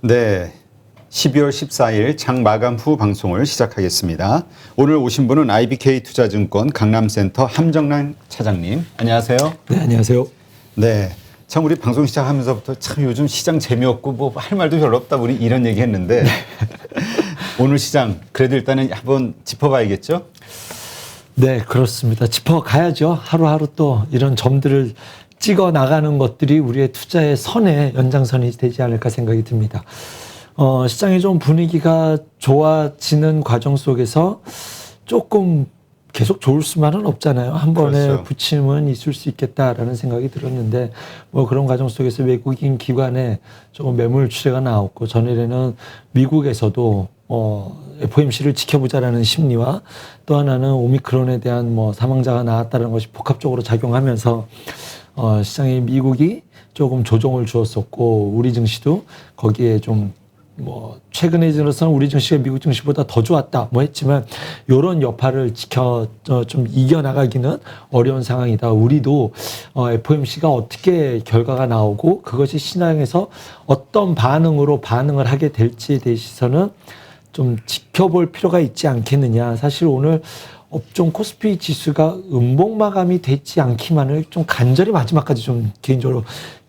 네, 12월 14일 장 마감 후 방송을 시작하겠습니다. 오늘 오신 분은 IBK투자증권 강남센터 함정란 차장님. 안녕하세요. 네, 안녕하세요. 네, 참 우리 방송 시작하면서부터 참 요즘 시장 재미없고 뭐 할 말도 별로 없다 우리 이런 얘기 했는데 오늘 시장 그래도 일단은 한번 짚어봐야겠죠? 네, 그렇습니다. 짚어가야죠. 하루하루 또 이런 점들을 찍어 나가는 것들이 우리의 투자의 선의 연장선이 되지 않을까 생각이 듭니다. 시장의 좀 분위기가 좋아지는 과정 속에서 조금 계속 좋을 수만은 없잖아요. 한 번에 그렇죠. 부침은 있을 수 있겠다라는 생각이 들었는데 뭐 그런 과정 속에서 외국인 기관에 조금 매물 추세가 나왔고 전일에는 미국에서도 FOMC를 지켜보자라는 심리와 또 하나는 오미크론에 대한 뭐 사망자가 나왔다는 것이 복합적으로 작용하면서 시장의 미국이 조금 조정을 주었었고 우리 증시도 거기에 좀 뭐 최근에 들어서는 우리 증시가 미국 증시보다 더 좋았다 뭐 했지만 이런 여파를 좀 이겨나가기는 어려운 상황이다. 우리도 FOMC가 어떻게 결과가 나오고 그것이 시장에서 어떤 반응을 하게 될지에 대해서는 좀 지켜볼 필요가 있지 않겠느냐. 사실 오늘 업종 코스피 지수가 음봉 마감이 되지 않기만을 좀 간절히 마지막까지 좀 개인적으로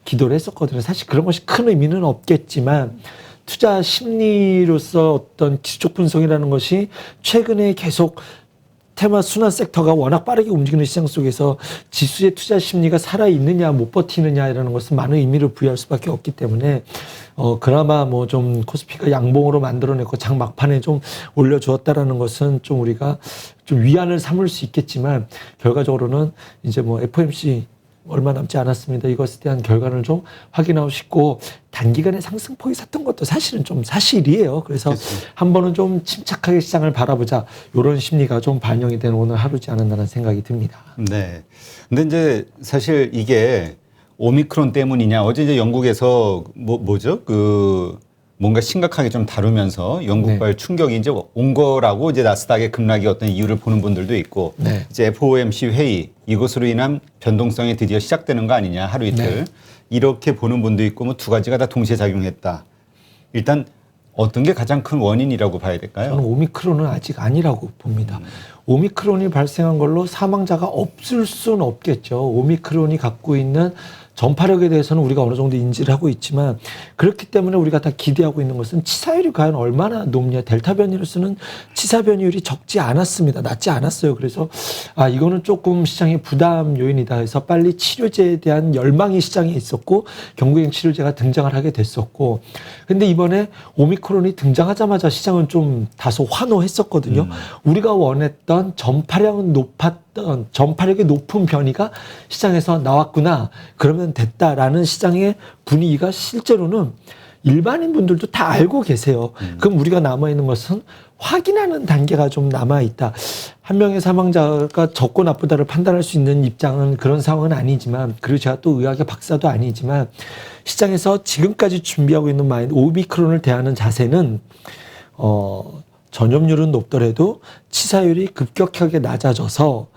기도를 했었거든요. 사실 그런 것이 큰 의미는 없겠지만 투자 심리로서 어떤 기술적 분석이라는 것이 최근에 계속 테마 순환 섹터가 워낙 빠르게 움직이는 시장 속에서 지수의 투자 심리가 살아있느냐 못 버티느냐라는 것은 많은 의미를 부여할 수밖에 없기 때문에 그나마 뭐 좀 코스피가 양봉으로 만들어냈고 장 막판에 좀 올려주었다라는 것은 좀 우리가 좀 위안을 삼을 수 있겠지만 결과적으로는 이제 뭐 FOMC 얼마 남지 않았습니다. 이것에 대한 결과를 좀 확인하고 싶고 단기간에 상승폭이 샀던 것도 사실은 좀 사실이에요. 그래서 한 번은 좀 침착하게 시장을 바라보자 이런 심리가 좀 반영이 되는 오늘 하루지 않았나라는 생각이 듭니다. 네. 근데 이제 사실 이게 오미크론 때문이냐 어제 이제 영국에서 뭐죠? 뭔가 심각하게 좀 다루면서 영국발 충격이 이제 온 거라고 이제 나스닥의 급락의 어떤 이유를 보는 분들도 있고 네. 이제 FOMC 회의 이것으로 인한 변동성이 드디어 시작되는 거 아니냐 하루 이틀 이렇게 보는 분도 있고 뭐 두 가지가 다 동시에 작용했다. 일단 어떤 게 가장 큰 원인이라고 봐야 될까요? 저는 오미크론은 아직 아니라고 봅니다. 오미크론이 발생한 걸로 사망자가 없을 수는 없겠죠. 오미크론이 갖고 있는 전파력에 대해서는 우리가 어느 정도 인지를 하고 있지만 그렇기 때문에 우리가 다 기대하고 있는 것은 치사율이 과연 얼마나 높냐. 델타 변이로서는 치사 변이율이 적지 않았습니다. 낮지 않았어요. 그래서 이거는 조금 시장의 부담 요인이다 해서 빨리 치료제에 대한 열망이 시장에 있었고 경구형 치료제가 등장을 하게 됐었고 근데 이번에 오미크론이 등장하자마자 시장은 좀 다소 환호했었거든요. 우리가 원했던 전파력이 높은 변이가 시장에서 나왔구나. 그러면 됐다라는 시장의 분위기가 실제로는 일반인 분들도 다 알고 계세요. 그럼 우리가 남아있는 것은 확인하는 단계가 좀 남아있다. 한 명의 사망자가 적고 나쁘다를 판단할 수 있는 입장은 그런 상황은 아니지만 그리고 제가 또 의학의 박사도 아니지만 시장에서 지금까지 준비하고 있는 오미크론을 대하는 자세는 전염률은 높더라도 치사율이 급격하게 낮아져서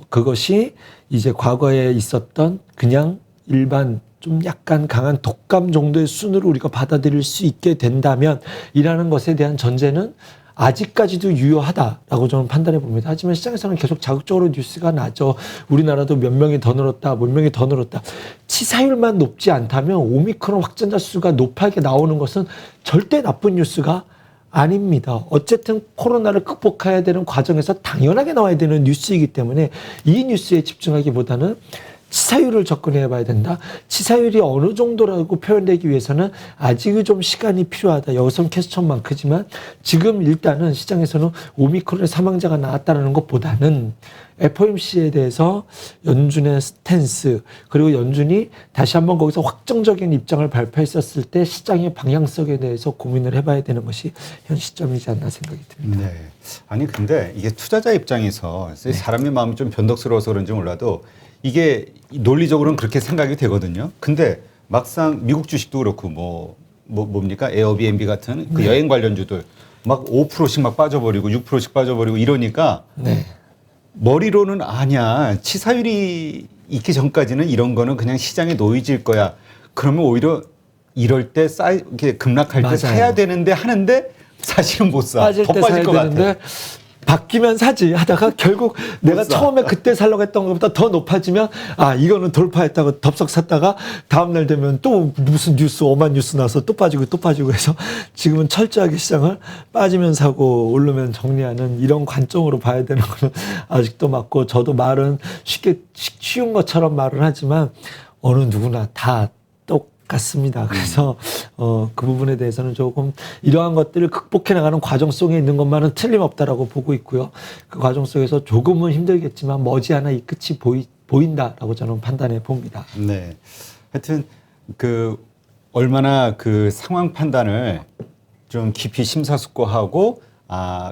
그것이 이제 과거에 있었던 그냥 일반 좀 약간 강한 독감 정도의 수준으로 우리가 받아들일 수 있게 된다면 이라는 것에 대한 전제는 아직까지도 유효하다라고 저는 판단해 봅니다. 하지만 시장에서는 계속 자극적으로 뉴스가 나죠. 우리나라도 몇 명이 더 늘었다, 몇 명이 더 늘었다. 치사율만 높지 않다면 오미크론 확진자 수가 높게 나오는 것은 절대 나쁜 뉴스가 아닙니다. 어쨌든 코로나를 극복해야 되는 과정에서 당연하게 나와야 되는 뉴스이기 때문에 이 뉴스에 집중하기보다는 치사율을 접근해 봐야 된다. 치사율이 어느 정도라고 표현되기 위해서는 아직은 좀 시간이 필요하다. 여기서는 퀘스천만 크지만 지금 일단은 시장에서는 오미크론의 사망자가 나왔다는 것보다는 FOMC에 대해서 연준의 스탠스 그리고 연준이 다시 한번 거기서 확정적인 입장을 발표했었을 때 시장의 방향성에 대해서 고민을 해봐야 되는 것이 현 시점이지 않나 생각이 듭니다. 네. 아니 근데 이게 투자자 입장에서 사람의 마음이 좀 변덕스러워서 그런지 몰라도 이게 논리적으로는 그렇게 생각이 되거든요. 근데 막상 미국 주식도 그렇고 뭡니까? 에어비앤비 같은 그 여행 관련주들 막 5%씩 막 빠져버리고 6%씩 빠져버리고 이러니까 머리로는 아니야. 치사율이 있기 전까지는 이런 거는 그냥 시장에 노이즈일 거야. 그러면 오히려 이럴 때 이렇게 급락할 때 맞아요. 사야 되는데 하는데 사실은 못 사. 빠질 더 때 빠질 사야 것 되는데 같아. 바뀌면 사지 하다가 결국 내가 사. 처음에 그때 살려고 했던 것보다 더 높아지면 아 이거는 돌파했다고 덥석 샀다가 다음날 되면 또 무슨 뉴스 오만 뉴스 나서 또 빠지고 해서 지금은 철저하게 시장을 빠지면 사고 오르면 정리하는 이런 관점으로 봐야 되는 거는 아직도 맞고 저도 말은 쉬운 것처럼 말을 하지만 어느 누구나 다 같습니다. 그래서 그 부분에 대해서는 조금 이러한 것들을 극복해 나가는 과정 속에 있는 것만은 틀림없다라고 보고 있고요. 그 과정 속에서 조금은 힘들겠지만 머지않아 이 끝이 보인다라고 저는 판단해 봅니다. 네. 하여튼 그 얼마나 그 상황 판단을 좀 깊이 심사숙고하고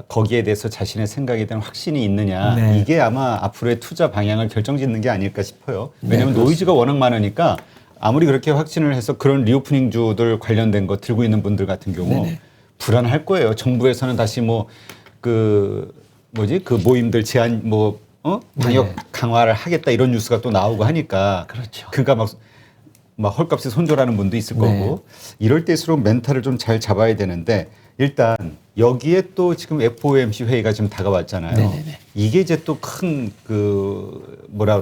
거기에 대해서 자신의 생각에 대한 확신이 있느냐. 네. 이게 아마 앞으로의 투자 방향을 결정짓는 게 아닐까 싶어요. 왜냐하면 네, 노이즈가 워낙 많으니까 아무리 그렇게 확신을 해서 그런 리오프닝 주들 관련된 거 들고 있는 분들 같은 경우 네네. 불안할 거예요. 정부에서는 다시 그 모임들 제한 방역 네. 강화를 하겠다 이런 뉴스가 또 나오고 하니까 그렇죠. 그러니까 막 헐값에 손절하는 분도 있을 네. 거고 이럴 때일수록 멘탈을 좀 잘 잡아야 되는데 일단 여기에 또 지금 FOMC 회의가 지금 다가왔잖아요. 네네네. 이게 이제 또 큰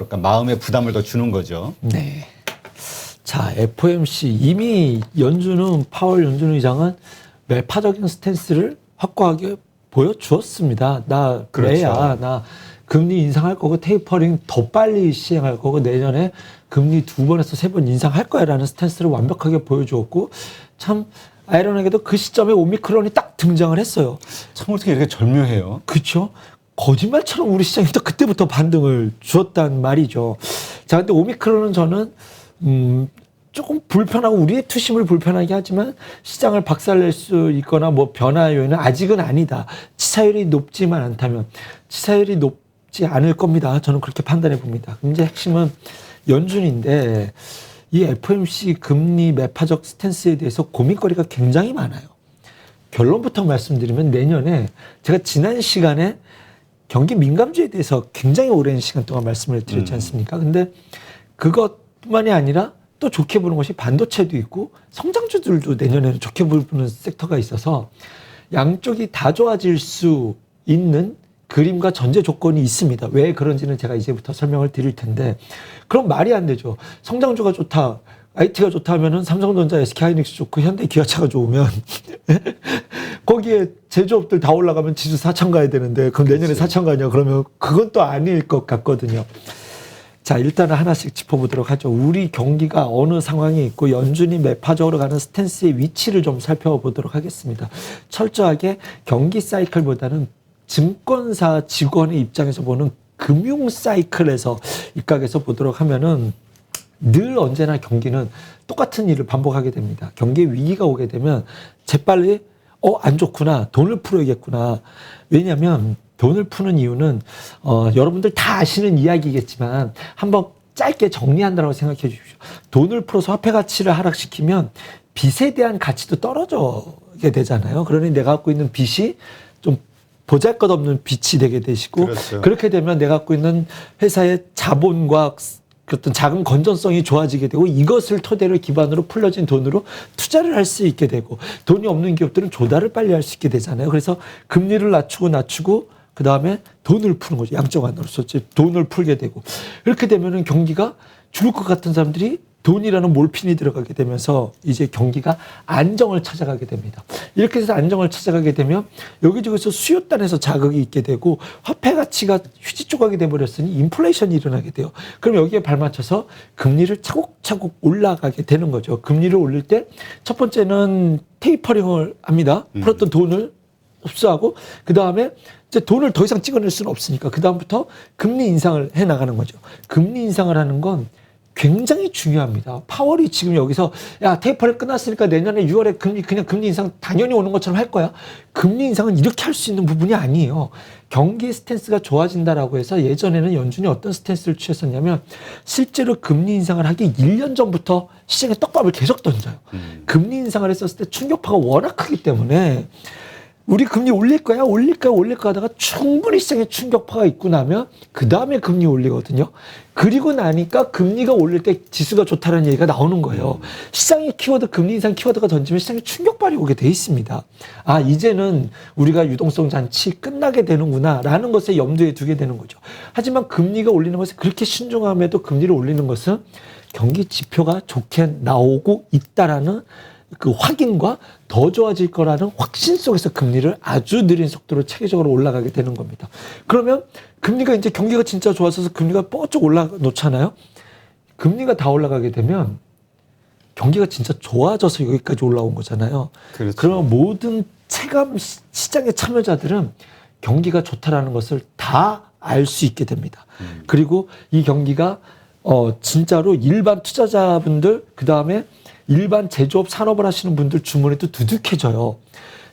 마음의 부담을 더 주는 거죠. 네. 자, FOMC 이미 파월 연준 의장은 매파적인 스탠스를 확고하게 보여주었습니다. 나 그렇죠. 매야, 나 금리 인상할 거고 테이퍼링 더 빨리 시행할 거고 내년에 금리 2번에서 3번 인상할 거야라는 스탠스를 완벽하게 보여주었고 참 아이러니하게도 그 시점에 오미크론이 딱 등장을 했어요. 참 어떻게 이렇게 절묘해요. 그렇죠. 거짓말처럼 우리 시장이 또 그때부터 반등을 주었단 말이죠. 자, 근데 오미크론은 저는 조금 불편하고 우리의 투심을 불편하게 하지만 시장을 박살낼 수 있거나 변화 요인은 아직은 아니다. 치사율이 높지만 않다면 치사율이 높지 않을 겁니다. 저는 그렇게 판단해 봅니다. 문제 핵심은 연준인데 이 FOMC 금리 매파적 스탠스에 대해서 고민거리가 굉장히 많아요. 결론부터 말씀드리면 내년에 제가 지난 시간에 경기 민감주에 대해서 굉장히 오랜 시간 동안 말씀을 드렸지 않습니까? 근데 그것뿐만이 아니라 또 좋게 보는 것이 반도체도 있고 성장주들도 내년에는 좋게 보는 섹터가 있어서 양쪽이 다 좋아질 수 있는 그림과 전제 조건이 있습니다. 왜 그런지는 제가 이제부터 설명을 드릴 텐데 그럼 말이 안 되죠. 성장주가 좋다. IT가 좋다 하면은 삼성전자, SK하이닉스 좋고 현대기아차가 좋으면 거기에 제조업들 다 올라가면 지수 4천 가야 되는데 그럼 내년에 4천 가냐 그러면 그건 또 아닐 것 같거든요. 자, 일단은 하나씩 짚어보도록 하죠. 우리 경기가 어느 상황에 있고 연준이 매파적으로 가는 스탠스의 위치를 좀 살펴보도록 하겠습니다. 철저하게 경기 사이클보다는 증권사 직원의 입장에서 보는 금융 사이클에서 입각해서 보도록 하면은 늘 언제나 경기는 똑같은 일을 반복하게 됩니다. 경기에 위기가 오게 되면 재빨리 안 좋구나. 돈을 풀어야겠구나. 왜냐하면 돈을 푸는 이유는 여러분들 다 아시는 이야기겠지만 한번 짧게 정리한다고 생각해 주십시오. 돈을 풀어서 화폐 가치를 하락시키면 빚에 대한 가치도 떨어지게 되잖아요. 그러니 내가 갖고 있는 빚이 좀 보잘것없는 빚이 되게 되시고 그렇죠. 그렇게 되면 내가 갖고 있는 회사의 자본과 어떤 자금 건전성이 좋아지게 되고 이것을 토대로 기반으로 풀려진 돈으로 투자를 할 수 있게 되고 돈이 없는 기업들은 조달을 빨리 할 수 있게 되잖아요. 그래서 금리를 낮추고 그 다음에 돈을 푸는 거죠. 양적 안으로서 돈을 풀게 되고 이렇게 되면은 경기가 죽을 것 같은 사람들이 돈이라는 몰핀이 들어가게 되면서 이제 경기가 안정을 찾아가게 됩니다. 이렇게 해서 안정을 찾아가게 되면 여기저기서 수요단에서 자극이 있게 되고 화폐 가치가 휴지 조각이 돼버렸으니 인플레이션이 일어나게 돼요. 그럼 여기에 발맞춰서 금리를 차곡차곡 올라가게 되는 거죠. 금리를 올릴 때 첫 번째는 테이퍼링을 합니다. 풀었던 돈을 흡수하고 그 다음에 이제 돈을 더 이상 찍어낼 수는 없으니까 그 다음부터 금리 인상을 해 나가는 거죠. 금리 인상을 하는 건 굉장히 중요합니다. 파월이 지금 여기서 야 테이퍼링 끝났으니까 내년에 6월에 그냥 금리 인상 당연히 오는 것처럼 할 거야. 금리 인상은 이렇게 할 수 있는 부분이 아니에요. 경기 스탠스가 좋아진다라고 해서 예전에는 연준이 어떤 스탠스를 취했었냐면 실제로 금리 인상을 하기 1년 전부터 시장에 떡밥을 계속 던져요. 금리 인상을 했었을 때 충격파가 워낙 크기 때문에 우리 금리 올릴 거야, 올릴 거 하다가 충분히 시장에 충격파가 있고 나면 그 다음에 금리 올리거든요. 그리고 나니까 금리가 올릴 때 지수가 좋다는 얘기가 나오는 거예요. 시장의 키워드, 금리 인상 키워드가 던지면 시장에 충격발이 오게 돼 있습니다. 아, 이제는 우리가 유동성 잔치 끝나게 되는구나 라는 것에 염두에 두게 되는 거죠. 하지만 금리가 올리는 것에 그렇게 신중함에도 금리를 올리는 것은 경기 지표가 좋게 나오고 있다라는 그 확인과 더 좋아질 거라는 확신 속에서 금리를 아주 느린 속도로 체계적으로 올라가게 되는 겁니다. 그러면 금리가 이제 경기가 진짜 좋아져서 금리가 뻗쩍 올라놓잖아요. 금리가 다 올라가게 되면 경기가 진짜 좋아져서 여기까지 올라온 거잖아요. 그렇죠. 그럼 모든 체감 시장의 참여자들은 경기가 좋다라는 것을 다 알 수 있게 됩니다. 그리고 이 경기가 진짜로 일반 투자자분들, 그 다음에 일반 제조업 산업을 하시는 분들 주머니도 두둑해져요.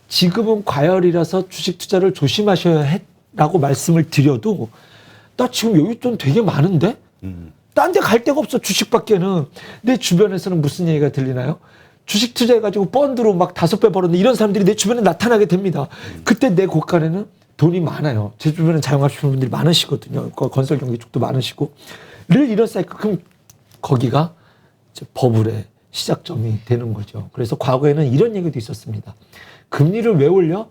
지금은 과열이라서 주식 투자를 조심하셔야 해라고 말씀을 드려도 나 지금 여기 돈 되게 많은데? 딴 데 갈 데가 없어 주식밖에는. 내 주변에서는 무슨 얘기가 들리나요? 주식 투자해가지고 펀드로 막 5배 벌었는데 이런 사람들이 내 주변에 나타나게 됩니다. 그때 내 곳간에는 돈이 많아요. 제 주변에 자영업하시는 분들이 많으시거든요. 건설 경기 쪽도 많으시고. 늘 이런 사이클. 그럼 거기가 이제 버블의 시작점이 되는 거죠. 그래서 과거에는 이런 얘기도 있었습니다. 금리를 왜 올려?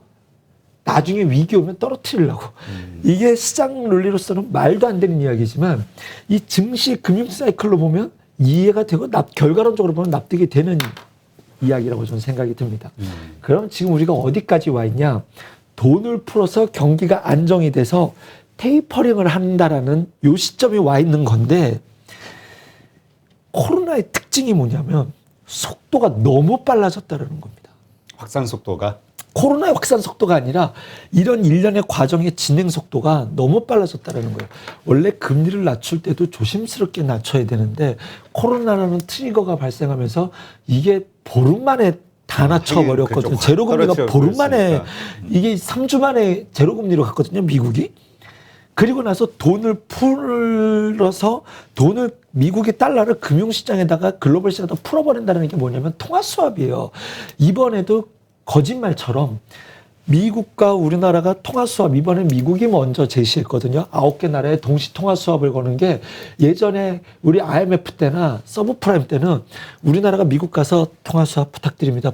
나중에 위기 오면 떨어뜨리려고. 이게 시장 논리로서는 말도 안 되는 이야기지만 이 증시 금융 사이클로 보면 이해가 되고 결과론적으로 보면 납득이 되는 이야기라고 저는 생각이 듭니다. 그럼 지금 우리가 어디까지 와 있냐? 돈을 풀어서 경기가 안정이 돼서 테이퍼링을 한다라는 요 시점에 와 있는 건데 코로나의 특징이 뭐냐면 속도가 너무 빨라졌다는 겁니다. 확산 속도가? 코로나의 확산 속도가 아니라 이런 일련의 과정의 진행 속도가 너무 빨라졌다는 거예요. 원래 금리를 낮출 때도 조심스럽게 낮춰야 되는데 코로나라는 트리거가 발생하면서 이게 보름 만에 다 낮춰버렸거든요. 그렇죠. 제로금리가 보름 만에, 버렸으니까. 이게 3주 만에 제로금리로 갔거든요, 미국이. 그리고 나서 돈을 풀어서 미국의 달러를 금융시장에다가 글로벌 시장에다 풀어버린다는 게 뭐냐면 통화수합이에요. 이번에도 거짓말처럼 미국과 우리나라가 통화수합, 이번에 미국이 먼저 제시했거든요. 9개 나라의 동시 통화수합을 거는 게 예전에 우리 IMF 때나 서브프라임 때는 우리나라가 미국 가서 통화수합 부탁드립니다.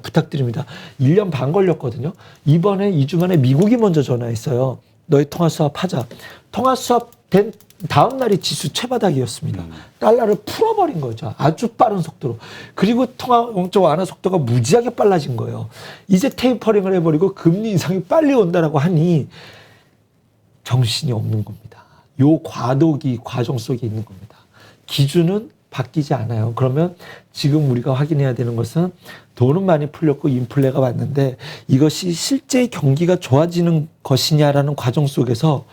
1년 반 걸렸거든요. 이번에 2주 만에 미국이 먼저 전화했어요. 너희 통화수합 하자. 통화수합 된 다음 날이 지수 최바닥이었습니다. 달러를 풀어버린 거죠. 아주 빠른 속도로. 그리고 통화 영적 완화 속도가 무지하게 빨라진 거예요. 이제 테이퍼링을 해버리고 금리 인상이 빨리 온다라고 하니 정신이 없는 겁니다. 요 과도기 과정 속에 있는 겁니다. 기준은 바뀌지 않아요. 그러면 지금 우리가 확인해야 되는 것은 돈은 많이 풀렸고 인플레가 왔는데 이것이 실제 경기가 좋아지는 것이냐라는 과정 속에서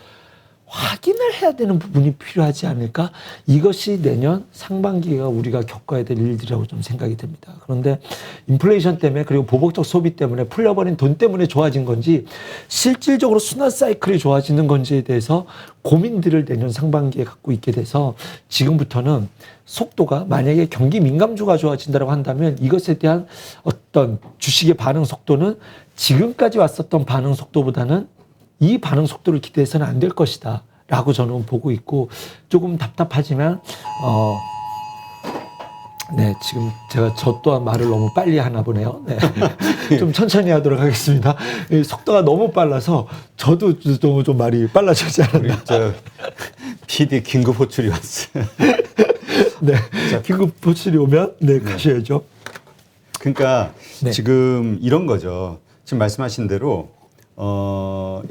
확인을 해야 되는 부분이 필요하지 않을까? 이것이 내년 상반기가 우리가 겪어야 될 일들이라고 좀 생각이 됩니다. 그런데 인플레이션 때문에 그리고 보복적 소비 때문에 풀려버린 돈 때문에 좋아진 건지 실질적으로 순환 사이클이 좋아지는 건지에 대해서 고민들을 내년 상반기에 갖고 있게 돼서 지금부터는 속도가 만약에 경기 민감주가 좋아진다고 한다면 이것에 대한 어떤 주식의 반응 속도는 지금까지 왔었던 반응 속도보다는 이 반응 속도를 기대해서는 안 될 것이다 라고 저는 보고 있고 조금 답답하지만 네, 지금 제가 저 또한 말을 너무 빨리 하나 보네요. 네. 좀 천천히 하도록 하겠습니다. 속도가 너무 빨라서 저도 너무 좀 말이 빨라지지 우리 않았나. 저 PD 긴급 호출이 왔어요. 네, 긴급 호출이 오면 네, 가셔야죠. 그러니까 네. 지금 이런 거죠. 지금 말씀하신 대로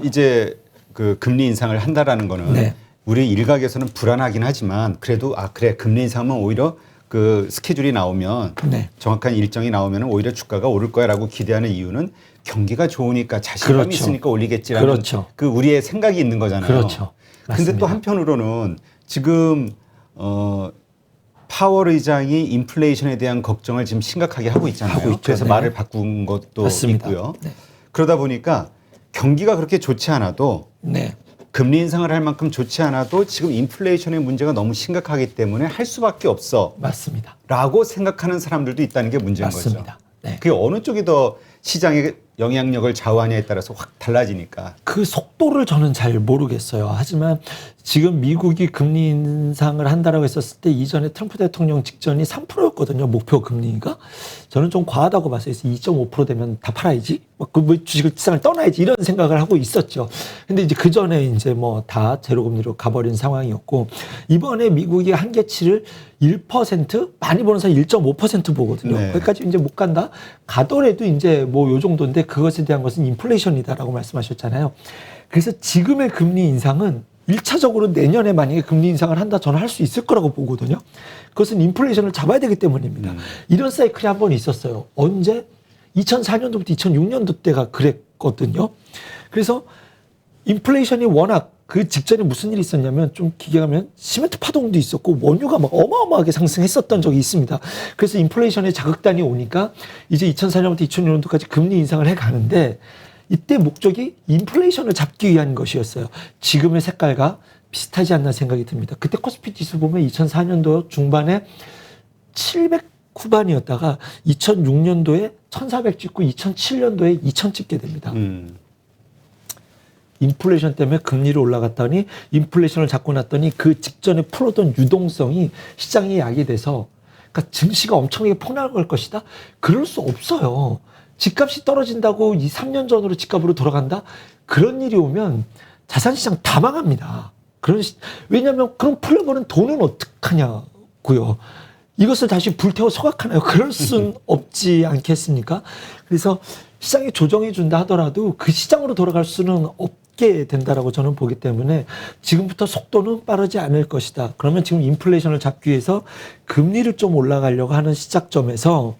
이제 그 금리 인상을 한다라는 거는 네. 우리 일각에서는 불안하긴 하지만 그래도 그래 금리 인상은 오히려 그 스케줄이 나오면 네. 정확한 일정이 나오면 오히려 주가가 오를 거야라고 기대하는 이유는 경기가 좋으니까 자신감이 그렇죠. 있으니까 올리겠지라는 그렇죠. 그 우리의 생각이 있는 거잖아요. 그렇죠. 근데 또 맞습니다. 한편으로는 지금 파월 의장이 인플레이션에 대한 걱정을 지금 심각하게 하고 있잖아요. 하고 있죠. 그래서 네. 말을 바꾼 것도 맞습니다. 있고요. 네. 그러다 보니까 경기가 그렇게 좋지 않아도 네. 금리 인상을 할 만큼 좋지 않아도 지금 인플레이션의 문제가 너무 심각하기 때문에 할 수밖에 없어 맞습니다. 라고 생각하는 사람들도 있다는 게 문제인 맞습니다. 거죠. 네. 그게 어느 쪽이 더 시장에 영향력을 좌우하냐에 따라서 확 달라지니까. 그 속도를 저는 잘 모르겠어요. 하지만 지금 미국이 금리 인상을 한다라고 했었을 때 이전에 트럼프 대통령 직전이 3%였거든요. 목표 금리가. 저는 좀 과하다고 봤어요. 2.5% 되면 다 팔아야지. 뭐 주식을 시장을 떠나야지 이런 생각을 하고 있었죠. 근데 이제 그 전에 이제 뭐 다 제로금리로 가버린 상황이었고 이번에 미국이 한계치를 1% 많이 보는 사람 1.5% 보거든요. 네. 거기까지 이제 못 간다. 가더라도 이제 뭐 요 정도인데 그것에 대한 것은 인플레이션이다라고 말씀하셨잖아요. 그래서 지금의 금리 인상은 1차적으로 내년에 만약에 금리 인상을 한다 저는 할 수 있을 거라고 보거든요. 그것은 인플레이션을 잡아야 되기 때문입니다. 이런 사이클이 한 번 있었어요. 언제? 2004년도부터 2006년도 때가 그랬거든요. 그래서 인플레이션이 워낙 그 직전에 무슨 일이 있었냐면 좀 기계하면 시멘트 파동도 있었고 원유가 막 어마어마하게 상승했었던 적이 있습니다. 그래서 인플레이션의 자극단이 오니까 이제 2004년부터 2006년도까지 금리 인상을 해가는데 이때 목적이 인플레이션을 잡기 위한 것이었어요. 지금의 색깔과 비슷하지 않나 생각이 듭니다. 그때 코스피 지수 보면 2004년도 중반에 700 후반이었다가 2006년도에 1400 찍고 2007년도에 2000 찍게 됩니다. 인플레이션 때문에 금리를 올라갔더니 인플레이션을 잡고 났더니 그 직전에 풀었던 유동성이 시장에 약이 돼서 그러니까 증시가 엄청나게 폭락할 것이다? 그럴 수 없어요. 집값이 떨어진다고 2, 3년 전으로 집값으로 돌아간다? 그런 일이 오면 자산시장 다 망합니다. 왜냐하면 그럼 풀려버린 돈은 어떡하냐고요. 이것을 다시 불태워 소각하나요? 그럴 순 없지 않겠습니까? 그래서 시장이 조정해 준다 하더라도 그 시장으로 돌아갈 수는 없게 된다라고 저는 보기 때문에 지금부터 속도는 빠르지 않을 것이다. 그러면 지금 인플레이션을 잡기 위해서 금리를 좀 올라가려고 하는 시작점에서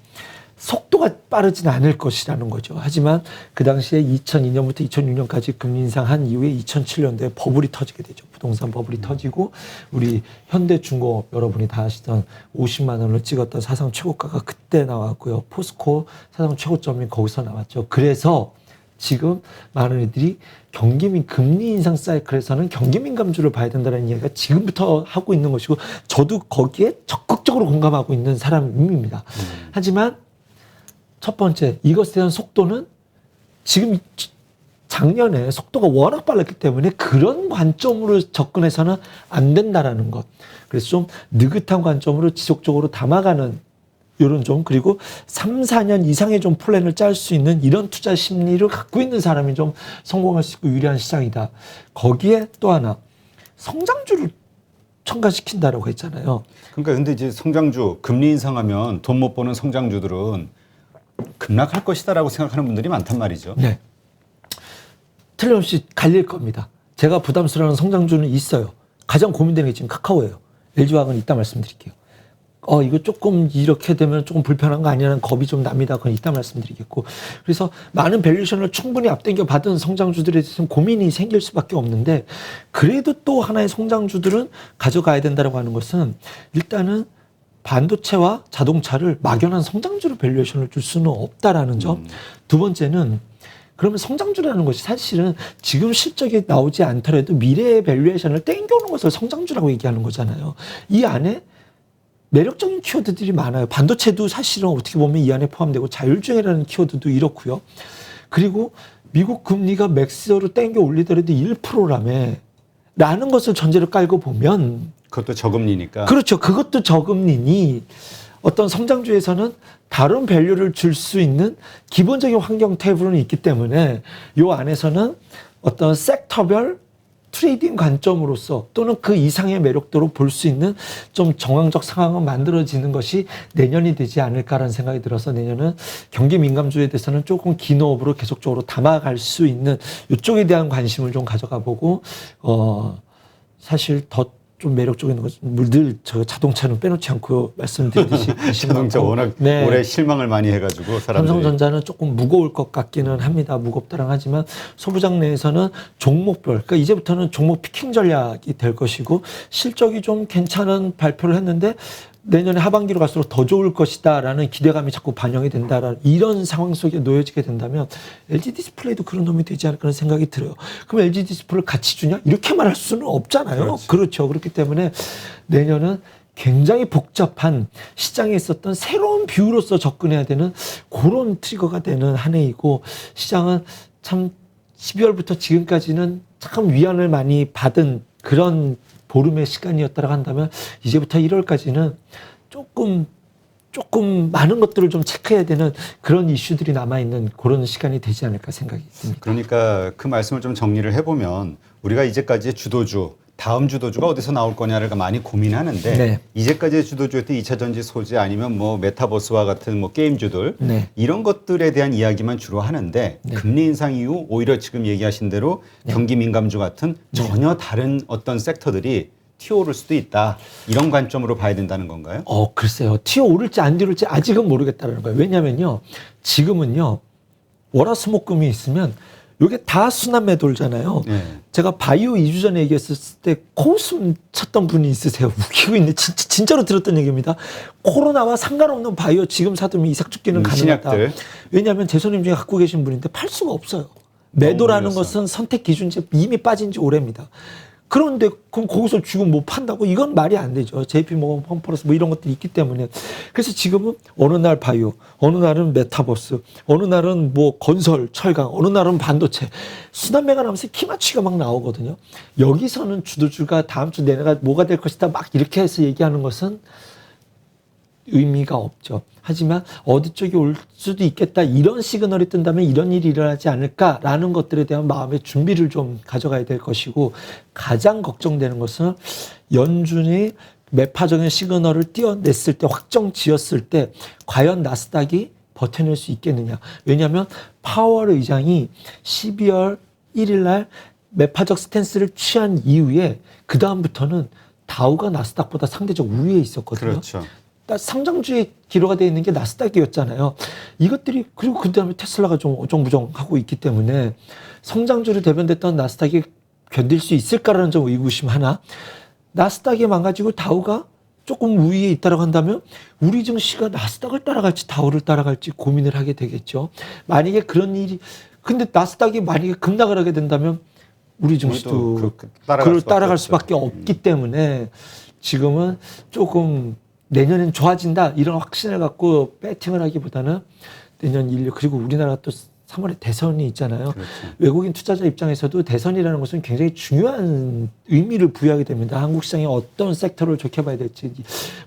속도가 빠르지는 않을 것이라는 거죠. 하지만 그 당시에 2002년부터 2006년까지 금리 인상한 이후에 2007년도에 버블이 터지게 되죠. 부동산 버블이 터지고 우리 현대중공업 여러분이 다 아시던 50만 원을 찍었던 사상 최고가가 그때 나왔고요. 포스코 사상 최고점이 거기서 나왔죠. 그래서 지금 많은 이들이 경기민 금리 인상 사이클에서는 경기민감주를 봐야 된다는 이야기가 지금부터 하고 있는 것이고 저도 거기에 적극적으로 공감하고 있는 사람입니다. 하지만 첫 번째, 이것에 대한 속도는 지금 작년에 속도가 워낙 빨랐기 때문에 그런 관점으로 접근해서는 안 된다라는 것. 그래서 좀 느긋한 관점으로 지속적으로 담아가는 이런 좀 그리고 3, 4년 이상의 좀 플랜을 짤 수 있는 이런 투자 심리를 갖고 있는 사람이 좀 성공할 수 있고 유리한 시장이다. 거기에 또 하나 성장주를 첨가시킨다라고 했잖아요. 그러니까 근데 이제 성장주 금리 인상하면 돈 못 버는 성장주들은 급락할 것이다라고 생각하는 분들이 많단 말이죠. 네. 틀림없이 갈릴 겁니다. 제가 부담스러운 성장주는 있어요. 가장 고민되는 게 지금 카카오예요. LG화학은 이따 말씀드릴게요. 이거 조금 이렇게 되면 조금 불편한 거 아니냐는 겁이 좀 납니다. 그건 이따 말씀드리겠고. 그래서 많은 밸류에이션을 충분히 앞당겨 받은 성장주들에 대해서는 고민이 생길 수밖에 없는데 그래도 또 하나의 성장주들은 가져가야 된다고 하는 것은 일단은 반도체와 자동차를 막연한 성장주로 밸류에이션을 줄 수는 없다라는 점. 두 번째는 그러면 성장주라는 것이 사실은 지금 실적이 나오지 않더라도 미래의 밸류에이션을 땡겨오는 것을 성장주라고 얘기하는 거잖아요. 이 안에 매력적인 키워드들이 많아요. 반도체도 사실은 어떻게 보면 이 안에 포함되고 자율주행이라는 키워드도 이렇고요. 그리고 미국 금리가 맥스로 땡겨 올리더라도 1%라며 라는 것을 전제로 깔고 보면 그것도 저금리니까. 그렇죠. 그것도 저금리니 어떤 성장주에서는 다른 밸류를 줄 수 있는 기본적인 환경 테이블은 있기 때문에 이 안에서는 어떤 섹터별 트레이딩 관점으로서 또는 그 이상의 매력도로 볼 수 있는 좀 정황적 상황은 만들어지는 것이 내년이 되지 않을까라는 생각이 들어서 내년은 경기 민감주에 대해서는 조금 긴 호흡으로 계속적으로 담아갈 수 있는 이쪽에 대한 관심을 좀 가져가 보고 사실 더 좀 매력적인 것은 늘 저 자동차는 빼놓지 않고 말씀드리듯이 자동차 워낙 네. 올해 실망을 많이 해가지고 사람들이. 삼성전자는 조금 무거울 것 같기는 합니다. 무겁다랑 하지만 소부장 내에서는 종목별, 그러니까 이제부터는 종목 피킹 전략이 될 것이고 실적이 좀 괜찮은 발표를 했는데 내년에 하반기로 갈수록 더 좋을 것이다라는 기대감이 자꾸 반영이 된다라는 이런 상황 속에 놓여지게 된다면 LG 디스플레이도 그런 놈이 되지 않을까 하는 생각이 들어요. 그럼 LG 디스플레이를 같이 주냐? 이렇게 말할 수는 없잖아요. 그렇죠. 그렇기 때문에 내년은 굉장히 복잡한 시장에 있었던 새로운 뷰로서 접근해야 되는 그런 트리거가 되는 한 해이고, 시장은 참 12월부터 지금까지는 참 위안을 많이 받은 그런 보름의 시간이었다고 한다면, 이제부터 1월까지는 조금 많은 것들을 좀 체크해야 되는 그런 이슈들이 남아있는 그런 시간이 되지 않을까 생각이 듭니다. 그러니까 그 말씀을 좀 정리를 해보면, 우리가 이제까지의 주도주, 다음 주도주가 어디서 나올 거냐를 많이 고민하는데, 네. 이제까지의 주도주였던 2차 전지 소재 아니면 뭐 메타버스와 같은 뭐 게임주들, 네. 이런 것들에 대한 이야기만 주로 하는데, 네. 금리 인상 이후 오히려 지금 얘기하신 대로 경기 민감주 같은 전혀 다른 어떤 섹터들이 튀어오를 수도 있다, 이런 관점으로 봐야 된다는 건가요? 글쎄요. 튀어오를지 안 튀어오를지 아직은 모르겠다는 거예요. 왜냐면요, 지금은요, 월화수목금이 있으면 이게 다 순환매 돌잖아요. 네. 제가 바이오 2주 전에 얘기했을 때 코웃음 쳤던 분이 있으세요. 웃기고 있네. 진짜로 들었던 얘기입니다. 코로나와 상관없는 바이오 지금 사두면 이삭죽기는 가능하다. 신약들. 왜냐하면 제 손님 중에 갖고 계신 분인데 팔 수가 없어요. 매도라는 올렸어. 것은 선택 기준치 이미 빠진 지 오래입니다. 그런데 그럼 거기서 지금 못 판다고? 이건 말이 안 되죠. JP모건, 펌퍼러스 뭐 이런 것들이 있기 때문에. 그래서 지금은 어느 날 바이오, 어느 날은 메타버스, 어느 날은 뭐 건설, 철강, 어느 날은 반도체. 순환매가 나면서 키맞추기가 막 나오거든요. 여기서는 주도주가 다음 주 내내가 뭐가 될 것이다 막 이렇게 해서 얘기하는 것은 의미가 없죠. 하지만 어디 쪽이 올 수도 있겠다, 이런 시그널이 뜬다면 이런 일이 일어나지 않을까라는 것들에 대한 마음의 준비를 좀 가져가야 될 것이고, 가장 걱정되는 것은 연준이 매파적인 시그널을 띄어냈을 때, 확정 지었을 때 과연 나스닥이 버텨낼 수 있겠느냐. 왜냐하면 파월 의장이 12월 1일 날 매파적 스탠스를 취한 이후에 그 다음부터는 다우가 나스닥보다 상대적 우위에 있었거든요. 그렇죠. 상장주의 기로가 되어 있는 게 나스닥이었잖아요. 이것들이, 그리고 그 다음에 테슬라가 좀 어정부정하고 있기 때문에 성장주로 대변됐던 나스닥이 견딜 수 있을까라는 좀 의구심 하나. 나스닥이 망가지고 다우가 조금 우위에 있다고 한다면 우리 증시가 나스닥을 따라갈지 다우를 따라갈지 고민을 하게 되겠죠. 만약에 그런 일이, 근데 나스닥이 만약에 급락을 하게 된다면 우리 증시도 그걸 따라갈 수밖에 없기 때문에 지금은 조금 내년엔 좋아진다 이런 확신을 갖고 배팅을 하기보다는 내년 1년, 그리고 우리나라가 또 3월에 대선이 있잖아요. 그렇죠. 외국인 투자자 입장에서도 대선이라는 것은 굉장히 중요한 의미를 부여하게 됩니다. 한국 시장이 어떤 섹터를 좋게 봐야 될지.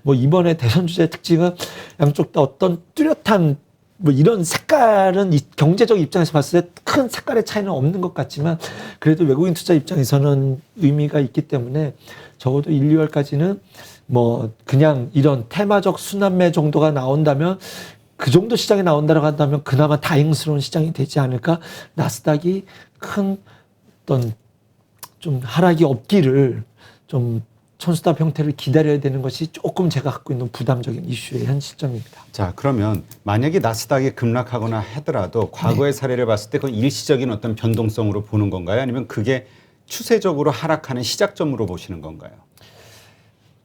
뭐 이번에 대선 주제의 특징은 양쪽 다 어떤 뚜렷한 뭐 이런 색깔은 경제적 입장에서 봤을 때 큰 색깔의 차이는 없는 것 같지만, 그래도 외국인 투자 입장에서는 의미가 있기 때문에 적어도 1, 2월까지는 뭐 그냥 이런 테마적 순환매 정도가 나온다면, 그 정도 시장이 나온다고 한다면 그나마 다행스러운 시장이 되지 않을까. 나스닥이 큰 어떤 좀 하락이 없기를 좀 천수답 형태를 기다려야 되는 것이 조금 제가 갖고 있는 부담적인 이슈의 현 시점입니다. 자, 그러면 만약에 나스닥이 급락하거나 하더라도 과거의 사례를 봤을 때 그건 일시적인 어떤 변동성으로 보는 건가요? 아니면 그게 추세적으로 하락하는 시작점으로 보시는 건가요?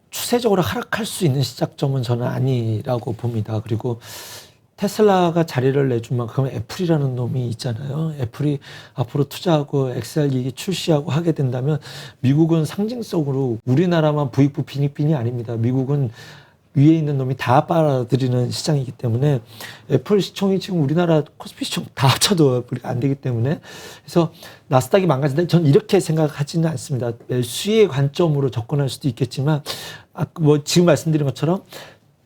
추세적으로 하락할 수 있는 시작점은 저는 아니라고 봅니다. 그리고 테슬라가 자리를 내준 만큼 애플이라는 놈이 있잖아요. 애플이 앞으로 투자하고 XR 기기 출시하고 하게 된다면 미국은 상징성으로 우리나라만 부익부 빈익빈이 아닙니다. 미국은 위에 있는 놈이 다 빨아들이는 시장이기 때문에 애플 시총이 지금 우리나라 코스피 시총 다 합쳐도 우리가 안 되기 때문에, 그래서 나스닥이 망가진다, 저는 이렇게 생각하지는 않습니다. 매수의 관점으로 접근할 수도 있겠지만, 뭐 지금 말씀드린 것처럼